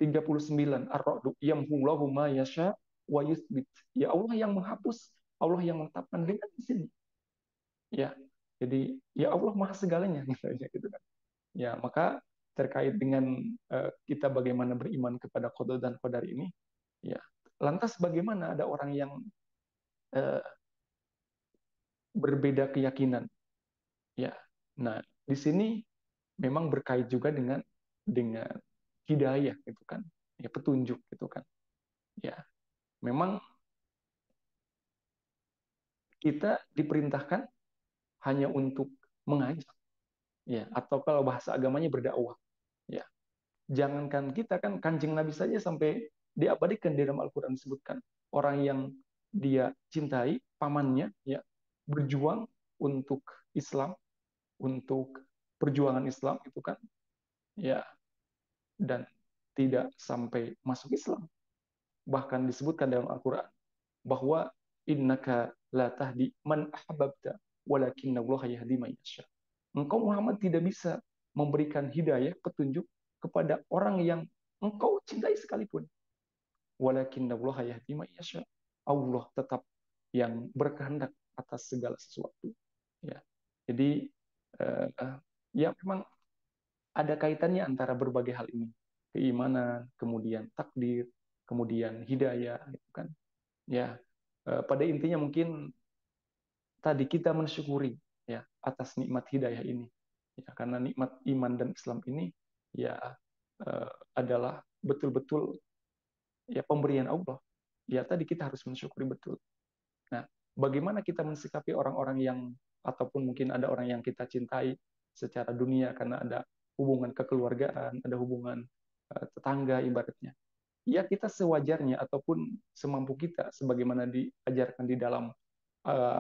[SPEAKER 2] 39 Ar-Ra'd, yamhullahu ma yasha wa yuthbit. Ya Allah yang menghapus, Allah yang menetapkan dengan izin. Ya. Jadi ya Allah Maha segalanya misalnya gitu kan. Ya, maka terkait dengan kita bagaimana beriman kepada qada dan qadar ini, ya. Lantas bagaimana ada orang yang uh, berbeda keyakinan? Ya. Nah, di sini memang berkait juga dengan hidayah gitu kan. Ya, petunjuk gitu kan. Ya. Memang kita diperintahkan hanya untuk mengajak, ya, atau kalau bahasa agamanya berdakwah, ya. Jangankan kita, kan Kanjeng Nabi saja sampai diabadikan di dalam Al-Qur'an disebutkan orang yang dia cintai pamannya, ya, berjuang untuk Islam, untuk perjuangan Islam itu kan, ya, dan tidak sampai masuk Islam. Bahkan disebutkan dalam Al-Qur'an bahwa innaka la tahdi man ahbabta walakinna Allah yahdi man yasha. Engkau Muhammad tidak bisa memberikan hidayah, petunjuk kepada orang yang engkau cintai sekalipun. Walakinna Allah yahdi man yasha. Allah tetap yang berkehendak atas segala sesuatu. Ya. Jadi ya memang ada kaitannya antara berbagai hal ini. Keimanan, kemudian takdir, kemudian hidayah, gitu kan. Ya, pada intinya mungkin tadi kita mensyukuri, ya, atas nikmat hidayah ini, ya, karena nikmat iman dan Islam ini, ya, adalah betul-betul, ya, pemberian Allah. Ya, tadi kita harus mensyukuri betul. Nah, bagaimana kita mensikapi orang-orang yang, ataupun mungkin ada orang yang kita cintai secara dunia karena ada hubungan kekeluargaan, ada hubungan tetangga ibaratnya. Ya, kita sewajarnya ataupun semampu kita sebagaimana diajarkan di dalam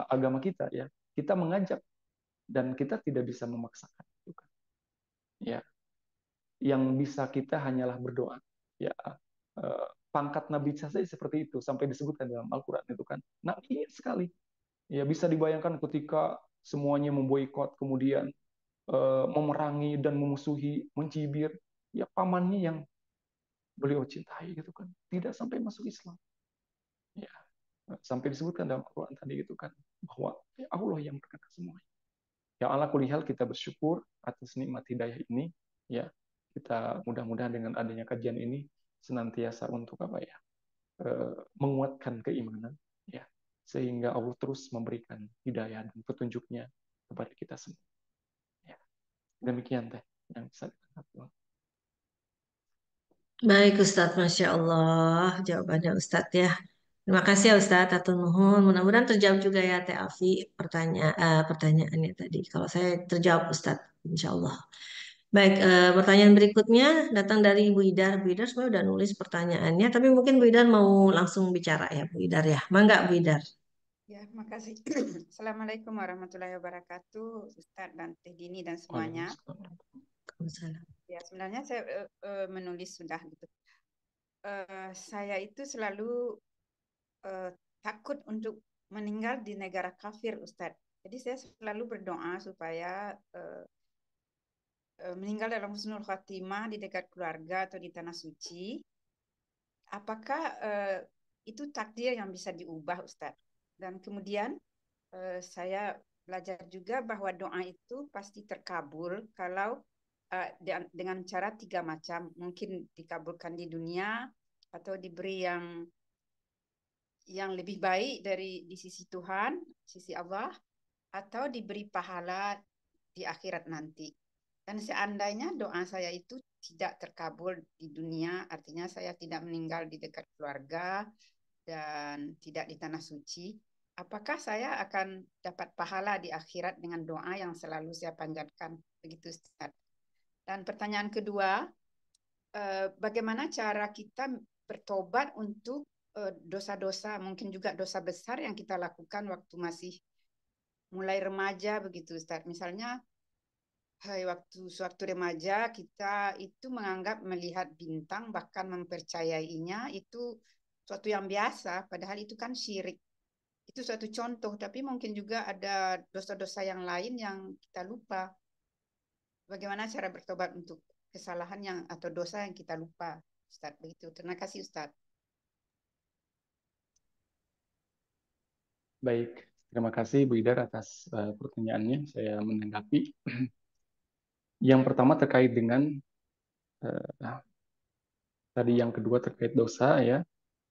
[SPEAKER 2] agama kita, ya, kita mengajak dan kita tidak bisa memaksakan, ya. Yang bisa kita hanyalah berdoa, ya. Pangkat Nabi saja seperti itu sampai disebutkan dalam Al-Quran itu kan. Nabi ingin sekali, ya, bisa dibayangkan ketika semuanya memboikot, kemudian memerangi dan memusuhi, mencibir, ya, pamannya yang beliau cintai gitu kan, tidak sampai masuk Islam, ya. Sampai disebutkan dalam Al-Quran tadi gitu kan, bahwa ya Allah yang berkenan semuanya. Ya, ala kulihal kita bersyukur atas nikmat hidayah ini, ya. Kita mudah-mudahan dengan adanya kajian ini senantiasa untuk apa ya, menguatkan keimanan, ya, sehingga Allah terus memberikan hidayah dan petunjuknya kepada kita semua, ya. Demikian teh yang bisa dikatakan.
[SPEAKER 1] Baik Ustadz, Masya Allah jawabannya Ustadz ya. Terima kasih ya Ustadz, atur nuhun. Mudah-mudahan terjawab juga ya Teh Afi pertanyaannya tadi. Kalau saya terjawab Ustadz, Insya Allah. Baik, pertanyaan berikutnya datang dari Bu Idar. Bu Idar sebenarnya udah nulis pertanyaannya, tapi mungkin Bu Idar mau langsung bicara ya, Bu Idar ya. Mangga, Bu Idar.
[SPEAKER 4] Ya, makasih. Assalamualaikum warahmatullahi wabarakatuh, Ustadz dan Teh Dini dan semuanya.
[SPEAKER 1] Waalaikumsalam.
[SPEAKER 4] Ya, sebenarnya saya menulis sudah gitu. Saya itu selalu takut untuk meninggal di negara kafir, Ustadz. Jadi saya selalu berdoa supaya meninggal dalam husnul khatimah di dekat keluarga atau di tanah suci. Apakah itu takdir yang bisa diubah, Ustadz? Dan kemudian saya belajar juga bahwa doa itu pasti terkabul kalau dengan cara tiga macam. Mungkin dikabulkan di dunia atau diberi yang lebih baik dari di sisi Tuhan, sisi Allah, atau diberi pahala di akhirat nanti. Dan seandainya doa saya itu tidak terkabul di dunia, artinya saya tidak meninggal di dekat keluarga dan tidak di tanah suci, apakah saya akan dapat pahala di akhirat dengan doa yang selalu saya panjatkan? Begitu, Ustaz. Dan pertanyaan kedua, bagaimana cara kita bertobat untuk dosa-dosa, mungkin juga dosa besar yang kita lakukan waktu masih mulai remaja, begitu, Ustaz. Misalnya, waktu remaja kita itu menganggap melihat bintang, bahkan mempercayainya itu suatu yang biasa, padahal itu kan syirik. Itu suatu contoh, tapi mungkin juga ada dosa-dosa yang lain yang kita lupa. Bagaimana cara bertobat untuk kesalahan yang atau dosa yang kita lupa, Ustaz? Begitu. Terima kasih, Ustaz.
[SPEAKER 2] Baik, terima kasih Bu Idar atas pertanyaannya. Saya menanggapi. Yang pertama terkait dengan tadi, yang kedua terkait dosa ya.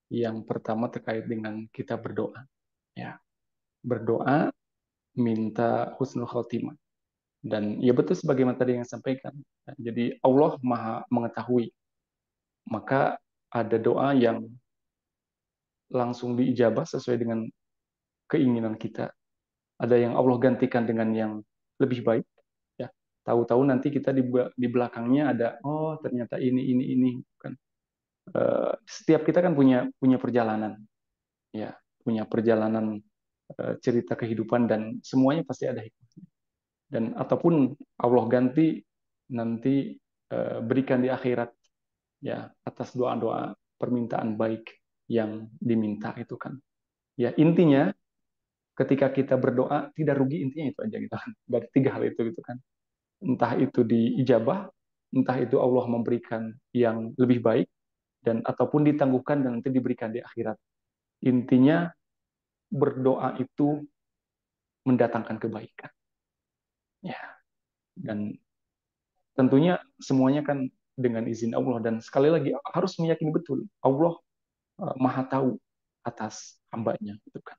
[SPEAKER 2] Yang pertama terkait dengan kita berdoa. Ya, berdoa minta husnul khotimah. Dan ya betul sebagaimana tadi yang sampaikan. Jadi Allah Maha mengetahui. Maka ada doa yang langsung diijabah sesuai dengan keinginan kita. Ada yang Allah gantikan dengan yang lebih baik. Ya, tahu-tahu nanti kita di belakangnya ada, oh ternyata ini kan. Setiap kita kan punya perjalanan, ya, punya perjalanan cerita kehidupan dan semuanya pasti ada hikmahnya. Dan ataupun Allah ganti nanti berikan di akhirat, ya, atas doa-doa permintaan baik yang diminta itu kan. Ya, intinya ketika kita berdoa tidak rugi, intinya itu aja gitu kan. Dari tiga hal itu gitu kan. Entah itu diijabah, entah itu Allah memberikan yang lebih baik, dan ataupun ditangguhkan dan nanti diberikan di akhirat. Intinya berdoa itu mendatangkan kebaikan. Ya, dan tentunya semuanya kan dengan izin Allah, dan sekali lagi harus meyakini betul Allah Maha tahu atas hambanya gitu kan.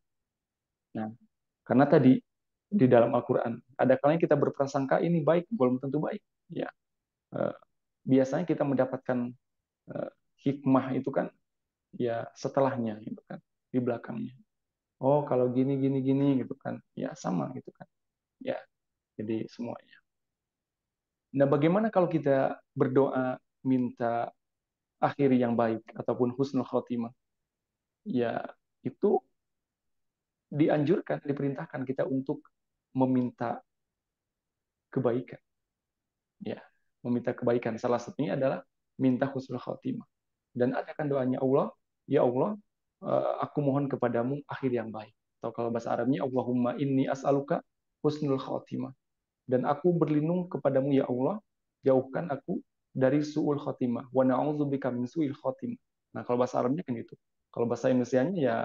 [SPEAKER 2] Nah, karena tadi di dalam Al-Qur'an ada kalanya kita berprasangka ini baik, belum tentu baik. Ya, eh, biasanya kita mendapatkan eh, hikmah itu kan ya setelahnya gitu kan, di belakangnya. Oh, kalau gini gini gini gitu kan. Ya sama gitu kan. Ya, jadi semuanya. Nah, bagaimana kalau kita berdoa minta akhir yang baik ataupun husnul khotimah? Ya, itu dianjurkan, diperintahkan kita untuk meminta kebaikan. Ya, meminta kebaikan. Salah satunya adalah minta husnul khotimah. Dan ada kan doanya Allah, ya Allah, aku mohon kepadamu akhir yang baik. Atau kalau bahasa Arabnya, Allahumma inni as'aluka husnul khotimah. Dan aku berlindung kepadamu ya Allah, jauhkan aku dari su'ul khotimah. Wa na'udzubika min su'il khotimah. Nah, kalau bahasa Arabnya kan itu. Kalau bahasa Indonesianya ya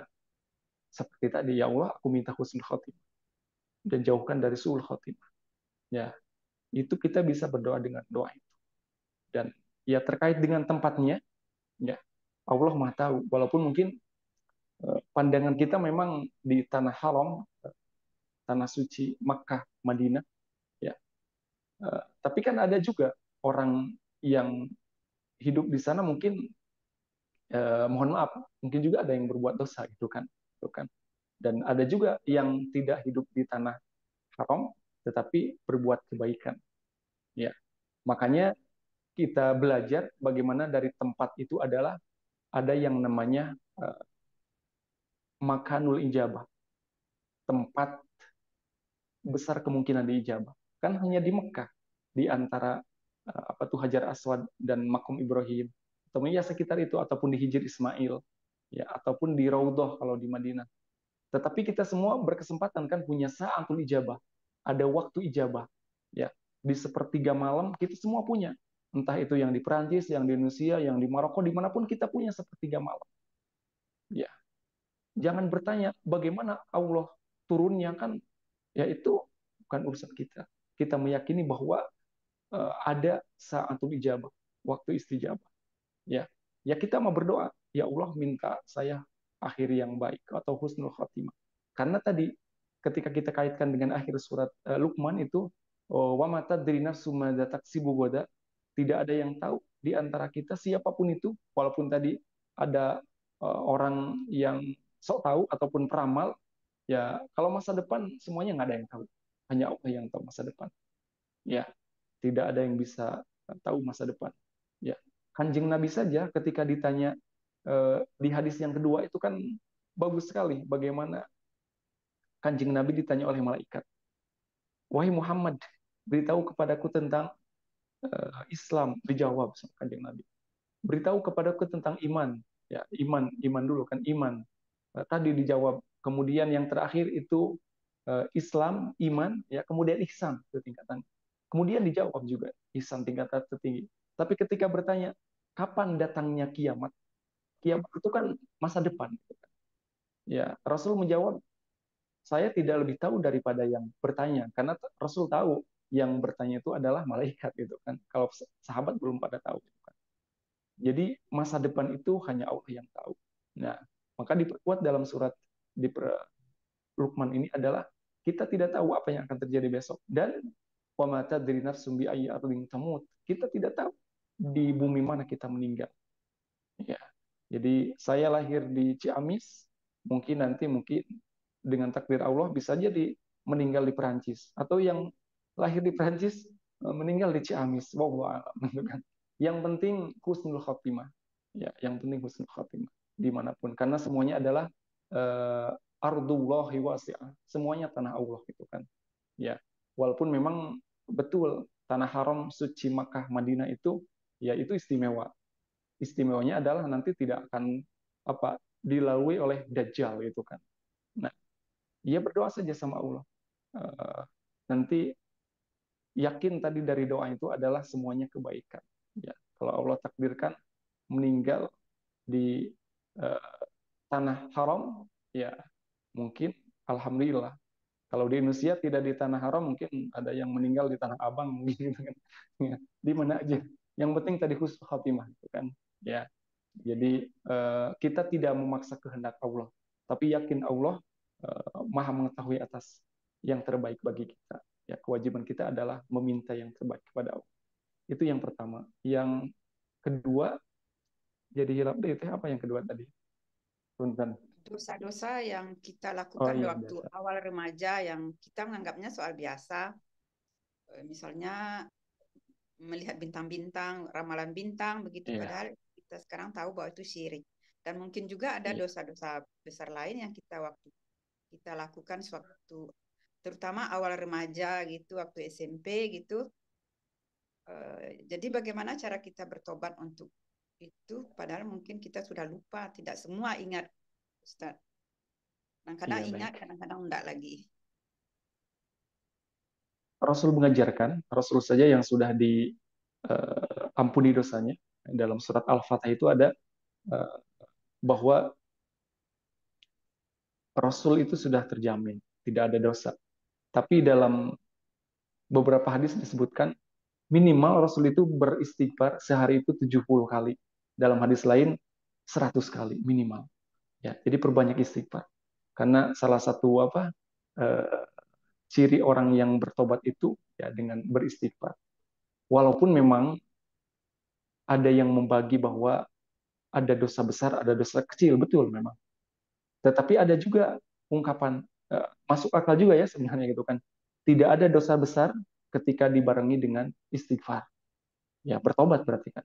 [SPEAKER 2] seperti tadi, ya Allah, aku minta husnul khotimah dan jauhkan dari su'ul khotimah. Ya, itu kita bisa berdoa dengan doa itu. Dan ya terkait dengan tempatnya, ya Allah Maha tahu. Walaupun mungkin pandangan kita memang di tanah haram, tanah suci Makkah, Madinah, ya. Tapi kan ada juga orang yang hidup di sana mungkin mohon maaf, mungkin juga ada yang berbuat dosa gitu kan. Dan ada juga yang tidak hidup di tanah haram tetapi berbuat kebaikan. Ya. Makanya kita belajar bagaimana dari tempat itu adalah ada yang namanya makanul ijabah, tempat besar kemungkinan diijabah. Kan hanya di Mekah, di antara apa tuh Hajar Aswad dan Makom Ibrahim, atau ya sekitar itu, ataupun di Hijr Ismail, ya, ataupun di Raudhah kalau di Madinah. Tetapi kita semua berkesempatan kan punya sa'atul ijabah, ada waktu ijabah, ya. Di sepertiga malam kita semua punya, entah itu yang di Perancis, yang di Indonesia, yang di Maroko, dimanapun kita punya sepertiga malam. Ya, jangan bertanya bagaimana Allah turunnya, kan ya itu bukan urusan kita. Kita meyakini bahwa ada sa'atul ijabah, waktu istijabah. Ya, ya kita mau berdoa, ya Allah minta saya akhir yang baik atau husnul khatimah. Karena tadi ketika kita kaitkan dengan akhir surat Luqman itu, wa ma tadri nafsum madza taksibu ghadan, tidak ada yang tahu di antara kita siapapun itu, walaupun tadi ada orang yang sok tahu ataupun peramal, ya kalau masa depan semuanya nggak ada yang tahu, hanya Allah yang tahu masa depan. Ya, tidak ada yang bisa tahu masa depan. Ya, Kanjeng Nabi saja ketika ditanya di hadis yang kedua itu kan bagus sekali bagaimana Kanjeng Nabi ditanya oleh malaikat, wahai Muhammad, beritahu kepadaku tentang Islam. Dijawab sama Kanjeng Nabi, beritahu kepadaku tentang iman. Ya, iman dulu kan, iman. Tadi dijawab. Kemudian yang terakhir itu Islam, iman, ya, kemudian ihsan itu tingkatan. Kemudian dijawab juga ihsan tingkatan tertinggi. Tapi ketika bertanya kapan datangnya kiamat, kiamat itu kan masa depan. Ya, Rasul menjawab, saya tidak lebih tahu daripada yang bertanya, karena Rasul tahu yang bertanya itu adalah malaikat gitu kan. Kalau sahabat belum pada tahu gitu kan. Jadi masa depan itu hanya Allah yang tahu. Nah, maka diperkuat dalam surat di Luqman ini adalah kita tidak tahu apa yang akan terjadi besok, dan wa ma tadri nafsum bi ayyi ardin tamut. Kita tidak tahu di bumi mana kita meninggal. Ya. Jadi saya lahir di Ciamis, mungkin dengan takdir Allah bisa jadi meninggal di Perancis, atau yang lahir di Perancis meninggal di Ciamis. Wallahu a'lam, gitu kan. Yang penting husnul khotimah. Ya, yang penting husnul khotimah dimanapun, karena semuanya adalah ardullahi wasi'ah. Semuanya tanah Allah gitu kan. Ya. Walaupun memang betul tanah haram suci Makkah Madinah itu ya itu istimewa. Istimewanya adalah nanti tidak akan apa dilalui oleh Dajjal gitu kan. Nah, dia berdoa saja sama Allah. Nanti yakin tadi dari doa itu adalah semuanya kebaikan. Ya, kalau Allah takdirkan meninggal di tanah haram, ya mungkin alhamdulillah. Kalau di Indonesia tidak di tanah haram, mungkin ada yang meninggal di tanah abang gitu kan. Ya, di mana aja. Yang penting tadi husnul khatimah gitu kan. Ya. Jadi kita tidak memaksa kehendak Allah, tapi yakin Allah Maha mengetahui atas yang terbaik bagi kita. Ya, kewajiban kita adalah meminta yang terbaik kepada Allah. Itu yang pertama. Yang kedua, jadi hilap deh itu apa yang kedua tadi? Punten.
[SPEAKER 4] Dosa-dosa yang kita
[SPEAKER 2] Oh
[SPEAKER 4] lakukan di
[SPEAKER 2] iya,
[SPEAKER 4] waktu
[SPEAKER 2] biasa.
[SPEAKER 4] awal remaja yang kita menganggapnya soal biasa. Misalnya melihat bintang-bintang, ramalan bintang begitu,
[SPEAKER 2] Iya,
[SPEAKER 4] padahal kita sekarang tahu bahwa itu syirik. Dan mungkin juga ada
[SPEAKER 2] iya,
[SPEAKER 4] dosa-dosa besar lain yang kita lakukan sewaktu terutama awal remaja gitu, waktu SMP gitu. Jadi bagaimana cara kita bertobat untuk itu, padahal mungkin kita sudah lupa, tidak semua ingat, Ustaz. Kadang-kadang
[SPEAKER 2] iya,
[SPEAKER 4] ingat,
[SPEAKER 2] baik.
[SPEAKER 4] kadang-kadang enggak lagi.
[SPEAKER 2] Rasul mengajarkan, Rasul saja yang sudah diampuni dosanya. Dalam surat Al-Fatah itu ada eh, bahwa Rasul itu sudah terjamin, tidak ada dosa. Tapi dalam beberapa hadis disebutkan minimal Rasul itu beristighfar sehari itu 70 kali. Dalam hadis lain 100 kali minimal. Ya, jadi perbanyak istighfar. Karena salah satu eh, ciri orang yang bertobat itu ya dengan beristighfar. Walaupun memang ada yang membagi bahwa ada dosa besar, ada dosa kecil, betul memang. Tetapi ada juga ungkapan masuk akal juga ya sebenarnya gitu kan. Tidak ada dosa besar ketika dibarengi dengan istighfar. Ya, bertobat berarti kan.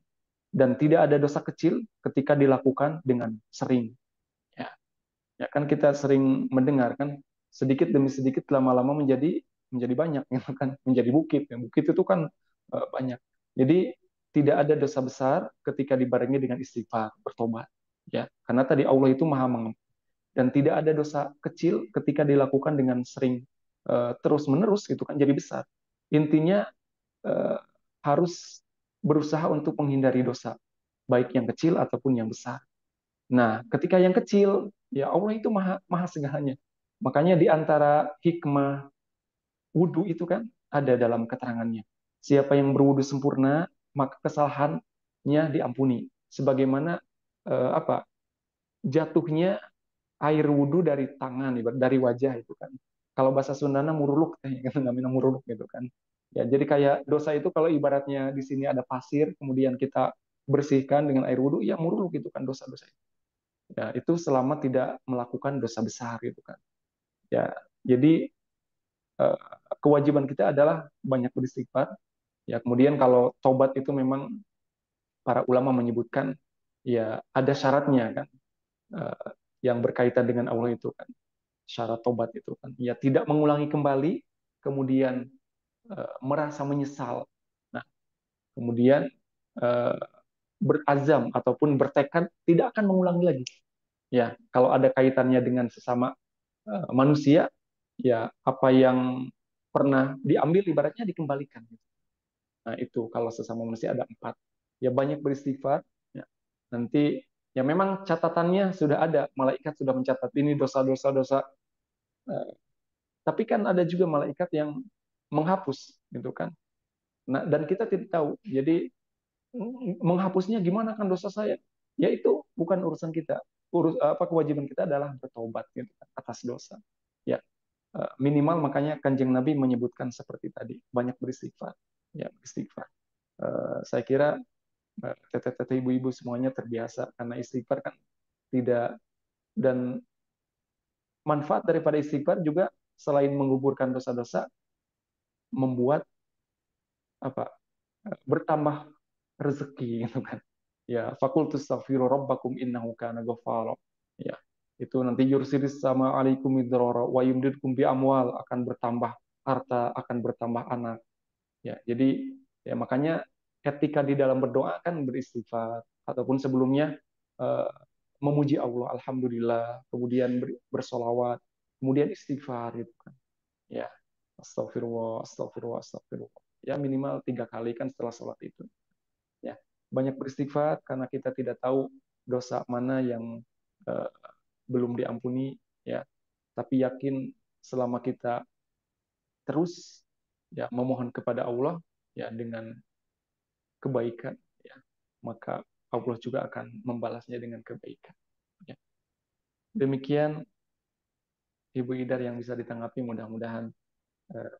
[SPEAKER 2] Dan tidak ada dosa kecil ketika dilakukan dengan sering. Ya, ya kan kita sering mendengar kan sedikit demi sedikit lama-lama menjadi banyak gitu kan, menjadi bukit. Ya, bukit itu kan banyak. Jadi tidak ada dosa besar ketika dibarengi dengan istighfar, bertobat. Ya, karena tadi Allah itu Maha mengampuni dan tidak ada dosa kecil ketika dilakukan dengan sering terus-menerus gitu kan jadi besar. Intinya eh, harus berusaha untuk menghindari dosa, baik yang kecil ataupun yang besar. Nah, ketika yang kecil, ya Allah itu maha, maha segalanya. Makanya di antara hikmah wudhu itu kan ada dalam keterangannya. Siapa yang berwudhu sempurna, maka kesalahannya diampuni. Sebagaimana apa jatuhnya air wudhu dari tangan, dari wajah itu kan. Kalau bahasa Sundana muruluk, namanya muruluk gitu kan. Ya, jadi kayak dosa itu kalau ibaratnya di sini ada pasir, kemudian kita bersihkan dengan air wudhu, ya muruluk gitu kan dosa-dosa. Ya, itu selama tidak melakukan dosa besar gitu kan. Ya, jadi eh, kewajiban kita adalah banyak beristighfar. Ya, kemudian kalau tobat itu memang para ulama menyebutkan ya ada syaratnya kan, eh, yang berkaitan dengan Allah itu kan. Syarat tobat itu kan ya tidak mengulangi kembali, kemudian merasa menyesal, nah kemudian eh, berazam ataupun bertekad tidak akan mengulangi lagi. Ya kalau ada kaitannya dengan sesama manusia, ya apa yang pernah diambil ibaratnya dikembalikan. Nah itu kalau sesama manusia ada empat, ya banyak beristighfar. Ya. Nanti ya memang catatannya sudah ada, malaikat sudah mencatat ini dosa-dosa dosa. Tapi kan ada juga malaikat yang menghapus, gitu kan. Nah, dan kita tidak tahu. Jadi menghapusnya gimana kan dosa saya? Ya itu bukan urusan kita. Apa kewajiban kita adalah bertobat gitu kan, atas dosa. Ya, minimal makanya Kanjeng Nabi menyebutkan seperti tadi, banyak beristighfar. Ya, beristighfar. Saya kira teteh-teteh ibu-ibu semuanya terbiasa karena istighfar kan tidak, dan manfaat daripada istighfar juga selain menguburkan dosa-dosa membuat apa bertambah rezeki gitu kan. Ya, fakultus astaghfiru rabbakum innahu kana ghaffara. Ya, itu nanti yursilis sama alaikum idrara wa yumdidkum bi amwal, akan bertambah harta, akan bertambah anak. Ya, jadi ya makanya ketika di dalam berdoa kan beristighfar ataupun sebelumnya eh, memuji Allah, alhamdulillah, kemudian bersolawat, kemudian istighfar gitu kan. Ya, astagfirullah, astagfirullah, astagfirullah. Ya minimal 3 kali kan setelah sholat itu. Ya, banyak beristighfar karena kita tidak tahu dosa mana yang eh, belum diampuni. Ya, tapi yakin selama kita terus ya memohon kepada Allah ya dengan kebaikan, ya maka Allah juga akan membalasnya dengan kebaikan. Ya. Demikian Ibu Idar yang bisa ditanggapi, mudah-mudahan eh,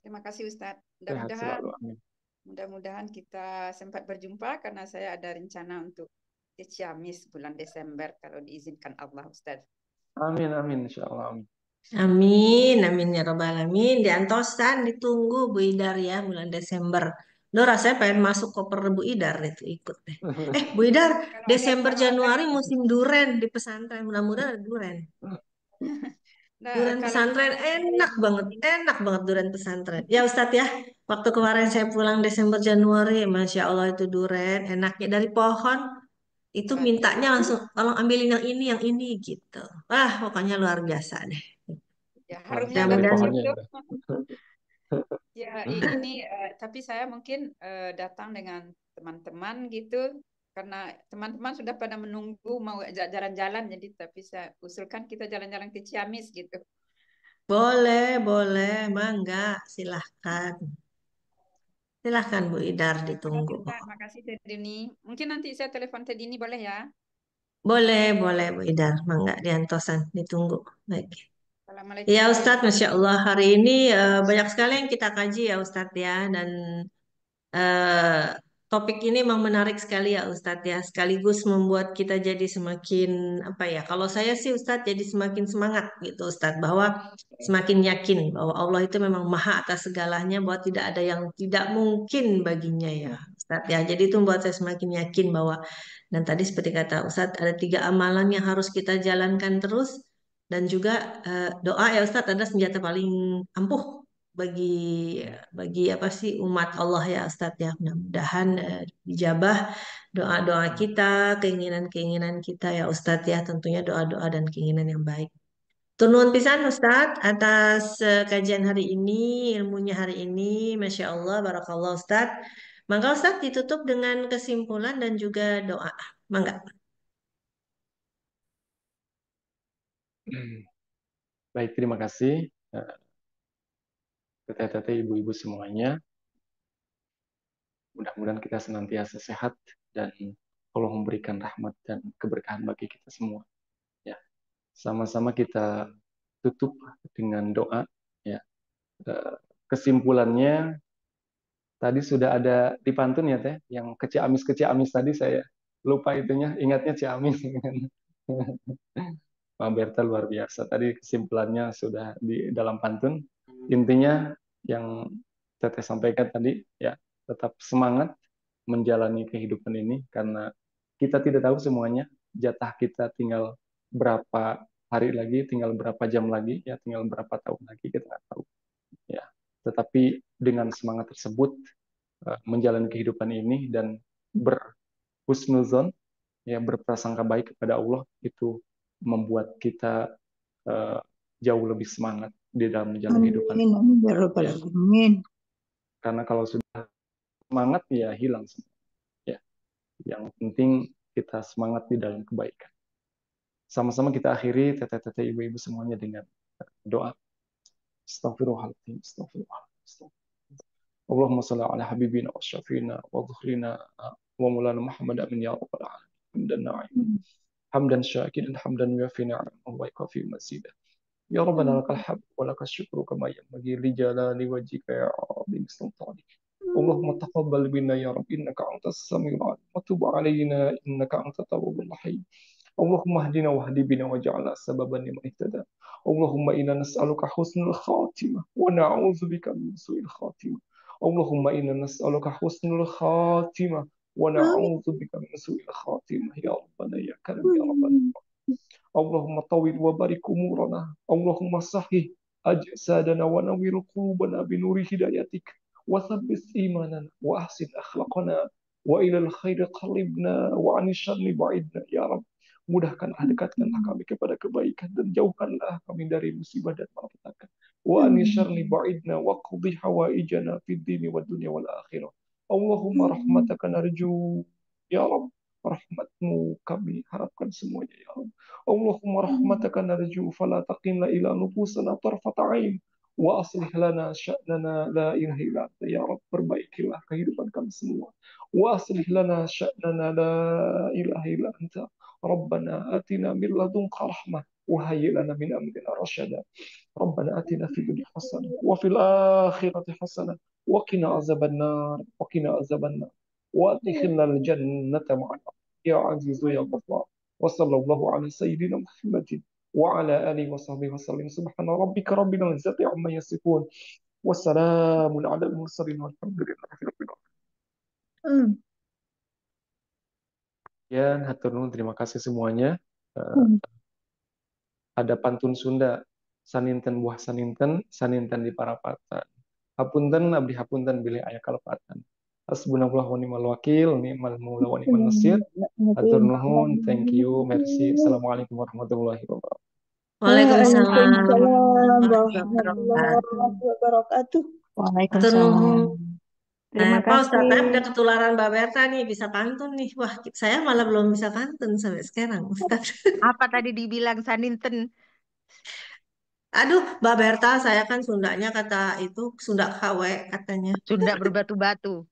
[SPEAKER 4] Terima kasih Ustadz.
[SPEAKER 2] sehat
[SPEAKER 4] Mudah-mudahan
[SPEAKER 2] selalu. Amin.
[SPEAKER 4] mudah-mudahan kita sempat berjumpa karena saya ada rencana untuk ke Ciamis bulan Desember kalau diizinkan Allah Ustadz.
[SPEAKER 2] Amin, amin, insya Allah. Amin.
[SPEAKER 1] Amin, amin ya robbal alamin. Di Antosan ditunggu Bu Idar ya bulan Desember. Duh, rasanya pengen masuk koper Bu Idar itu ikut deh. Bu Idar,
[SPEAKER 4] Kalau ada
[SPEAKER 1] Desember
[SPEAKER 4] kalau ada
[SPEAKER 1] Januari musim duren di pesantren. Mudah-mudahan ada duren.
[SPEAKER 4] nah,
[SPEAKER 1] Duren
[SPEAKER 4] kalau
[SPEAKER 1] pesantren
[SPEAKER 4] misalnya ada yang
[SPEAKER 1] enak banget duren pesantren. Ya Ustadz ya, waktu kemarin saya pulang Desember Januari, Masya Allah itu duren, enaknya dari pohon, itu
[SPEAKER 4] waduh
[SPEAKER 1] mintanya langsung, tolong ambilin yang ini gitu. Wah, pokoknya luar biasa deh.
[SPEAKER 4] ya harumnya
[SPEAKER 2] Langsung dari
[SPEAKER 4] dari
[SPEAKER 1] Mudah-mudahan
[SPEAKER 2] pohonnya
[SPEAKER 4] situ.
[SPEAKER 2] ya.
[SPEAKER 4] Ya, ini tapi saya mungkin datang dengan teman-teman gitu karena teman-teman sudah pada menunggu mau jalan-jalan jadi tapi saya usulkan kita jalan-jalan ke Ciamis gitu.
[SPEAKER 1] boleh, boleh, mangga, silahkan. Silahkan Bu Idar ditunggu.
[SPEAKER 4] Makasih Ustaz, makasih Teh Dini. Mungkin nanti saya telepon Teh Dini boleh ya?
[SPEAKER 1] Boleh, boleh Bu Idar, mangga di Antosan ditunggu. Baik. Ya
[SPEAKER 4] Assalamualaikum
[SPEAKER 1] Ustadz, Masya
[SPEAKER 4] warahmatullahi
[SPEAKER 1] Allah
[SPEAKER 4] wabarakatuh.
[SPEAKER 1] hari ini banyak sekali yang kita kaji ya Ustadz ya dan topik ini memang menarik sekali ya Ustadz ya, sekaligus membuat kita jadi semakin apa ya? Kalau saya sih Ustadz jadi semakin semangat gitu Ustadz, bahwa semakin yakin bahwa Allah itu memang maha atas segalanya, bahwa tidak ada yang tidak mungkin baginya ya Ustadz ya. Jadi itu membuat saya semakin yakin bahwa, dan tadi seperti kata Ustadz, ada 3 amalan yang harus kita jalankan terus, dan juga doa ya Ustadz adalah senjata paling ampuh bagi bagi apa sih umat Allah ya Ustadz ya. Mudah-mudahan dijabah doa-doa kita, keinginan-keinginan kita ya Ustadz ya, tentunya doa-doa dan keinginan yang baik. Turun pisan Ustadz atas kajian hari ini, ilmunya hari ini, Masya Allah, Barakallah Ustadz. Maka Ustadz ditutup dengan kesimpulan dan juga doa. Mangga.
[SPEAKER 2] Baik, terima kasih teteh-teteh, ibu-ibu semuanya. Mudah-mudahan kita senantiasa sehat dan Allah memberikan rahmat dan keberkahan bagi kita semua. Ya, sama-sama kita tutup dengan doa. Ya, kesimpulannya tadi sudah ada di pantun ya teh, yang keciamis tadi saya lupa itunya, ingatnya Ciamis. Pak Berta luar biasa. Tadi kesimpulannya sudah di dalam pantun. Intinya yang Teteh sampaikan tadi, ya tetap semangat menjalani kehidupan ini karena kita tidak tahu semuanya. Jatah kita tinggal berapa hari lagi, tinggal berapa jam lagi, ya tinggal berapa tahun lagi kita nggak tahu. Ya, tetapi dengan semangat tersebut menjalani kehidupan ini dan berhusnuzon, ya berprasangka baik kepada Allah, itu membuat kita eh, jauh lebih semangat di dalam menjalani kehidupan.
[SPEAKER 3] Amin, amin, ya rabbal
[SPEAKER 2] Ya,
[SPEAKER 3] alamin.
[SPEAKER 2] karena kalau sudah semangat ya hilang semua. Ya, yang penting kita semangat di dalam kebaikan. Sama-sama kita akhiri teteh-teteh ibu-ibu semuanya dengan doa. Astaghfirullahaladzim, astaghfirullahaladzim. Allahumma salli ala habibina wa syafina wa dhuhrina wa mulana Muhammad amin ya rabbal alamin. Hamdan na'im. Hamdan syakiran, hamdan yuafi ni'amahu wa yukafi mazidah. Ya Rabbana lakal hamd wa lakal syukru kama yanbaghi li jalali wajhika ya azim sultanik. Allahumma taqabbal minna ya Rabb innaka antas samiul alim wa tub alaina innaka antat tawwabur rahim. Allahumma hdina wahdi bina waj'alna sababan liman ihtada. Allahumma inna nas'aluka husnul khatimah wa na'udzu bika min su'il khatimah. Allahumma inna nas'aluka husnul khatimah wa na'udzu bika min su'il khatimah ya Rabbana ya karim ya Rabbana. اللهم طول وبارك أمورنا اللهم صحح أجسادنا ونور قلوبنا بنور هدايتك وثبت إيماننا وأحسن أخلاقنا وإلى الخير قربنا وعن الشر بعدنا يا رب. Mudahkanlah, dekatkanlah kami kepada kebaikan dan jauhkanlah kami dari musibah dan malapetaka. Wa anisyarni ba'idna wa qadhi hawaijana fid dini wa dunya wal akhirah. Allahumma rahmataka narju ya Rabb. Rahmatmu kami harapkan semuanya ya Rabb. Allahumma rahmataka narju fala taqilna ila nufusana tarfata ain wa aslih lana sya'nana la ilaha illa anta ya Rabb. Perbaikilah kehidupan kami semua wa aslih lana sya'nana la ilaha illa anta Rabbana atina min ladunka rahmah wa hayyi lana min amrina rasyada. ربنا آتنا في الدنيا حسنة وفي الآخرة حسنة وقنا عذاب النار وقنا عذاب النار وأدخلنا الجنة مع الأبرار يا عزيز يا غفار وصلى الله على سيدنا محمد وعلى آله وصحبه وسلم سبحان ربك رب العزة عما يصفون وسلام على المرسلين والحمد لله رب العالمين. Ya, hatur nuhun, terima kasih semuanya. Ada pantun Sunda, saninten buah saninten, saninten di parapatan. Hapunten abdi hapunten bilih aya kalepatan. Hasbunallah wa ni'mal wakil, ni'mal maula wa ni'mal nasir. Hatur nuhun, thank you, merci. Assalamualaikum warahmatullahi wabarakatuh.
[SPEAKER 1] Waalaikumsalam
[SPEAKER 3] Waalaikumsalam
[SPEAKER 1] warahmatullahi
[SPEAKER 3] warahmatullahi wabarakatuh.
[SPEAKER 1] Hatur nuhun.
[SPEAKER 3] Terima
[SPEAKER 1] Pak Ustadz Taib udah
[SPEAKER 3] kasih.
[SPEAKER 1] ketularan Mbak Berta nih, bisa pantun nih. Wah, saya malah belum bisa pantun sampai sekarang, Ustadz.
[SPEAKER 3] Apa tadi dibilang Saninten?
[SPEAKER 1] Aduh, Mbak Berta, saya kan Sundanya kata itu, Sunda KW katanya.
[SPEAKER 3] Sunda berbatu-batu.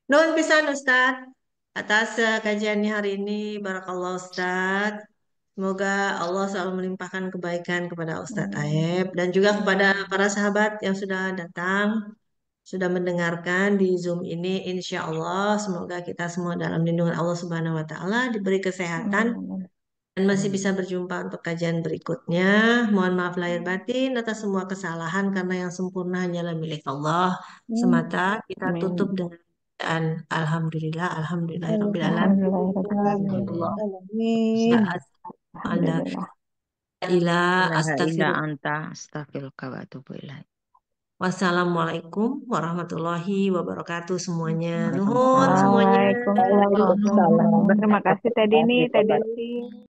[SPEAKER 1] Nuhun pisan Ustadz, atas kajiannya hari ini, Barakallah Ustadz. Semoga Allah selalu melimpahkan kebaikan kepada Ustadz Taib dan juga kepada para sahabat yang sudah datang. sudah mendengarkan di Zoom ini. Insya Allah semoga kita semua dalam lindungan Allah Subhanahu wa Ta'ala, diberi kesehatan
[SPEAKER 5] Amin.
[SPEAKER 1] dan masih
[SPEAKER 3] Amin.
[SPEAKER 1] bisa berjumpa untuk kajian berikutnya. Mohon maaf lahir batin atas semua kesalahan karena yang sempurna hanyalah milik Allah semata. Kita tutup
[SPEAKER 5] Amin.
[SPEAKER 1] dengan bacaan Alhamdulillah, Alhamdulillahirabbil alamin.
[SPEAKER 5] Alhamdulillahirobbilalamin.
[SPEAKER 1] Allah,
[SPEAKER 3] Alamin.
[SPEAKER 1] ala
[SPEAKER 5] Alhamdulillah.
[SPEAKER 1] ila
[SPEAKER 3] Ilaha illa
[SPEAKER 1] astagfirullah.
[SPEAKER 3] anta astaghfiruka wa atubu ilaik.
[SPEAKER 1] Wassalamualaikum warahmatullahi wabarakatuh semuanya. Nuhun
[SPEAKER 3] Waalaikumsalam.
[SPEAKER 1] semuanya.
[SPEAKER 5] Waalaikumsalam.
[SPEAKER 3] Waalaikumsalam.
[SPEAKER 5] Terima kasih Teh Dini, Teh
[SPEAKER 3] Warahmatullahi
[SPEAKER 5] Desi.